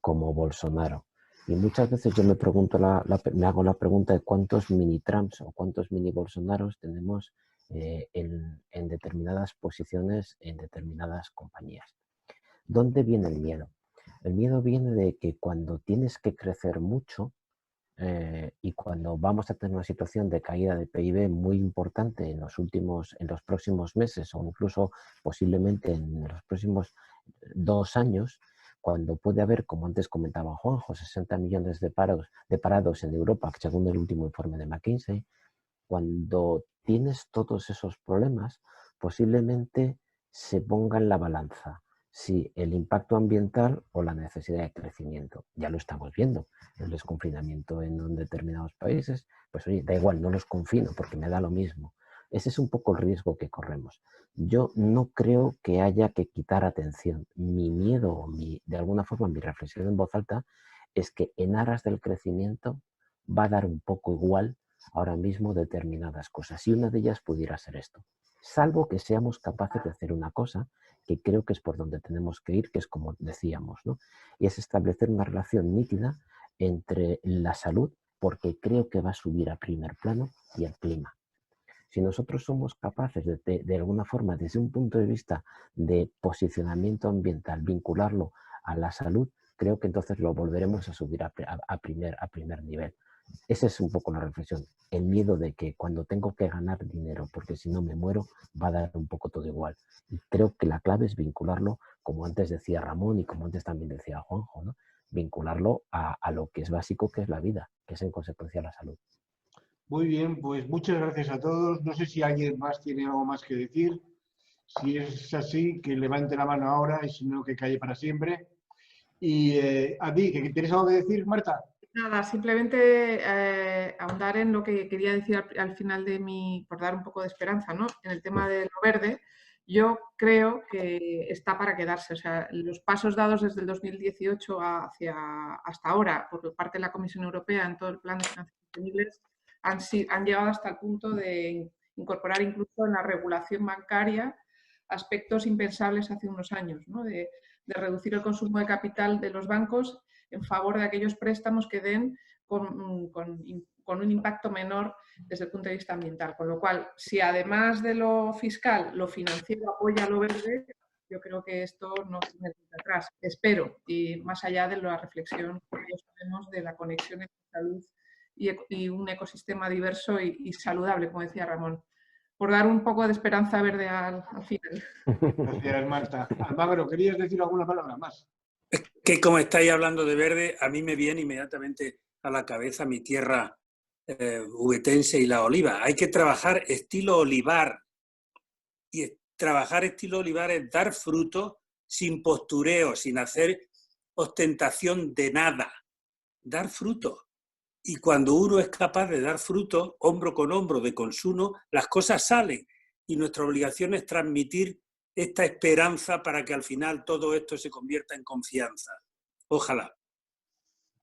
como Bolsonaro. Y muchas veces yo me pregunto, me hago la pregunta de cuántos mini Trumps o cuántos mini Bolsonaros tenemos en determinadas posiciones, en determinadas compañías. ¿Dónde viene el miedo? El miedo viene de que cuando tienes que crecer mucho y cuando vamos a tener una situación de caída de PIB muy importante en los próximos meses o incluso posiblemente en los próximos 2 años, cuando puede haber, como antes comentaba Juanjo, 60 millones de parados en Europa, según el último informe de McKinsey, cuando tienes todos esos problemas, posiblemente se ponga en la balanza si el impacto ambiental o la necesidad de crecimiento. Ya lo estamos viendo, el desconfinamiento en determinados países, pues oye, da igual, no los confino porque me da lo mismo. Ese es un poco el riesgo que corremos. Yo no creo que haya que quitar atención. Mi miedo, de alguna forma, mi reflexión en voz alta, es que en aras del crecimiento va a dar un poco igual ahora mismo determinadas cosas. Y una de ellas pudiera ser esto. Salvo que seamos capaces de hacer una cosa que creo que es por donde tenemos que ir, que es como decíamos, ¿no? Y es establecer una relación nítida entre la salud, porque creo que va a subir a primer plano, y el clima. Si nosotros somos capaces de alguna forma, desde un punto de vista de posicionamiento ambiental, vincularlo a la salud, creo que entonces lo volveremos a subir a primer nivel. Esa es un poco la reflexión. El miedo de que cuando tengo que ganar dinero, porque si no me muero, va a dar un poco todo igual. Y creo que la clave es vincularlo, como antes decía Ramón y como antes también decía Juanjo, ¿no? Vincularlo a lo que es básico, que es la vida, que es en consecuencia la salud. Muy bien, pues muchas gracias a todos. No sé si alguien más tiene algo más que decir. Si es así, que levante la mano ahora y si no, que calle para siempre. Y a ti, ¿que tienes algo que decir, Marta? Nada, simplemente ahondar en lo que quería decir al final de por dar un poco de esperanza, ¿no? En el tema de lo verde, yo creo que está para quedarse. O sea, los pasos dados desde el 2018 hasta ahora por parte de la Comisión Europea en todo el plan de finanzas sostenibles han llegado hasta el punto de incorporar incluso en la regulación bancaria aspectos impensables hace unos años, ¿no? De reducir el consumo de capital de los bancos en favor de aquellos préstamos que den con un impacto menor desde el punto de vista ambiental. Con lo cual, si además de lo fiscal, lo financiero apoya lo verde, yo creo que esto no tiene vuelta atrás. Espero, y más allá de la reflexión que todos tenemos de la conexión entre salud y un ecosistema diverso y saludable, como decía Ramón. Por dar un poco de esperanza verde al final. Gracias, Marta. Almagro, ¿querías decir alguna palabra más? Que como estáis hablando de verde, a mí me viene inmediatamente a la cabeza mi tierra ubetense y la oliva. Hay que trabajar estilo olivar. Y trabajar estilo olivar es dar fruto sin postureo, sin hacer ostentación de nada. Dar fruto. Y cuando uno es capaz de dar fruto, hombro con hombro, de consumo, las cosas salen. Y nuestra obligación es transmitir esta esperanza para que al final todo esto se convierta en confianza. Ojalá.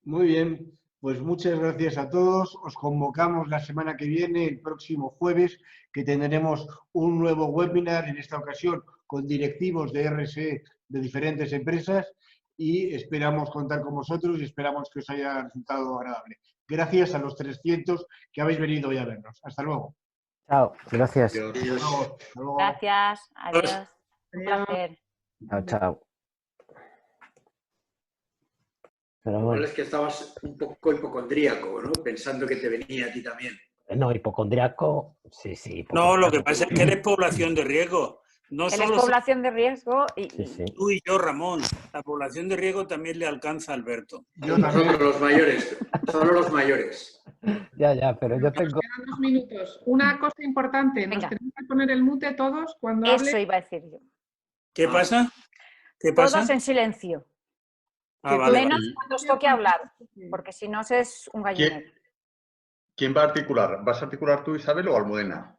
Muy bien, pues muchas gracias a todos. Os convocamos la semana que viene, el próximo jueves, que tendremos un nuevo webinar, en esta ocasión con directivos de RSE de diferentes empresas, y esperamos contar con vosotros y esperamos que os haya resultado agradable. Gracias a los 300 que habéis venido hoy a vernos. Hasta luego. Chao, gracias. Adiós. Hasta luego. Gracias, adiós. Un Adiós. placer. Chao, chao. Pero Lo bueno, malo es que estabas un poco hipocondríaco, ¿no? Pensando que te venía a ti también. no, hipocondriaco, sí, sí. No, lo que hipocondriaco. pasa es que eres población de riesgo. No Él es solo población de riesgo y Sí, sí. tú y yo, Ramón. La población de riesgo también le alcanza a Alberto. Yo también. Solo los mayores. Solo los mayores. Ya, pero yo tengo... Quedan 2 minutos. Una cosa importante, nos Venga. tenemos que poner el mute todos cuando eso hable. iba a decir yo. ¿Qué pasa? ¿Qué pasa? Todos en silencio. Ah, vale, Menos vale. cuando os toque hablar, porque si no es un gallinero. ¿Quién va a articular? ¿Vas a articular tú, Isabel, o Almudena?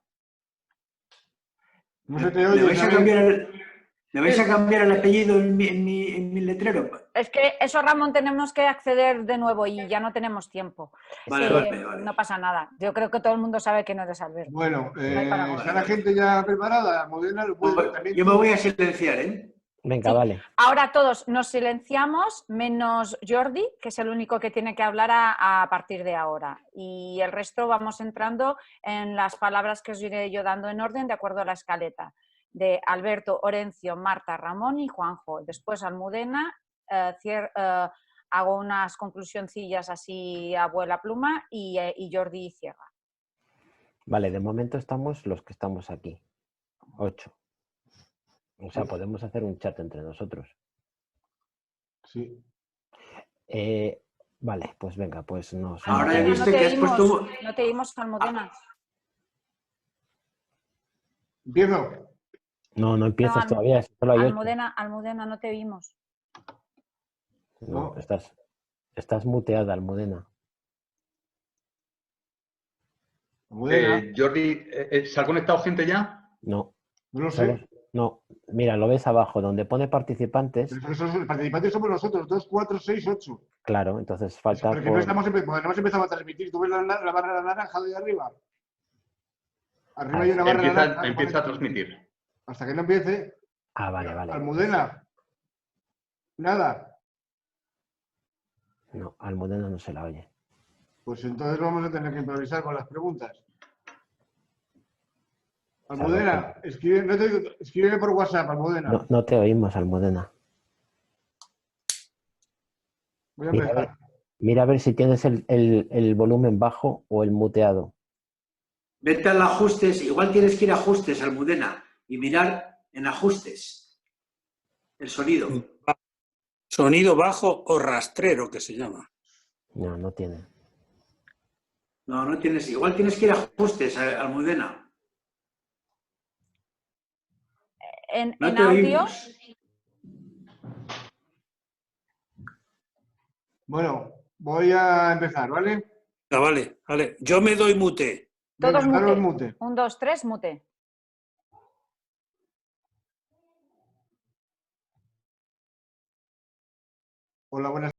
No se te ¿Me oye. vais a Isabel. cambiar el apellido en mi letrero? Es que eso, Ramón, tenemos que acceder de nuevo y ya no tenemos tiempo. Vale, Que vale. no pasa nada. Yo creo que todo el mundo sabe que no eres Alberto. Bueno, hay para ¿está la gente ya preparada? Modena, lo puede también. Yo me voy a silenciar, ¿eh? Venga, Sí. vale. Ahora todos nos silenciamos, menos Jordi, que es el único que tiene que hablar a partir de ahora. Y el resto vamos entrando en las palabras que os iré yo dando en orden de acuerdo a la escaleta. De Alberto, Orencio, Marta, Ramón y Juanjo. Después Almudena, hago unas conclusioncillas así a vuela pluma y Jordi cierra. Vale, de momento estamos los que estamos aquí. 8. O sea, podemos hacer un chat entre nosotros. Sí. Vale, pues venga, pues nos... Ahora he Almudena, visto que has puesto... no te oímos, Almudena. ¿Empiezo? No empiezas No, todavía, solo hay 8. Almudena, no te oímos. No, estás muteada, Almudena. Modena, Jordi, ¿se ha conectado gente ya? No. no lo sé. No, mira, lo ves abajo, donde pone participantes. Pero esos participantes somos nosotros, 2, 4, 6, 8. Claro, entonces falta... Porque no hemos empezado a transmitir. ¿Tú ves la barra naranja de arriba? Arriba hay una barra naranja. Empieza a transmitir. Hasta que no empiece. Vale. Almudena. Nada. No, Almudena no se la oye. Pues entonces vamos a tener que improvisar con las preguntas. Almudena, escríbeme por WhatsApp, Almudena. No te oímos, Almudena. Voy a empezar. Mira a ver si tienes el volumen bajo o el muteado. Vete al ajustes, igual tienes que ir a ajustes, Almudena, y mirar en ajustes el sonido. Sonido bajo o rastrero, que se llama. No, no tiene. No, no tienes, igual tienes que ir a ajustes, Almudena. En No te audio, oímos. Bueno, voy a empezar, ¿vale? Vale, vale. Yo me doy mute. todos Venga, daros mute. mute. 1, 2, 3, mute. Hola, buenas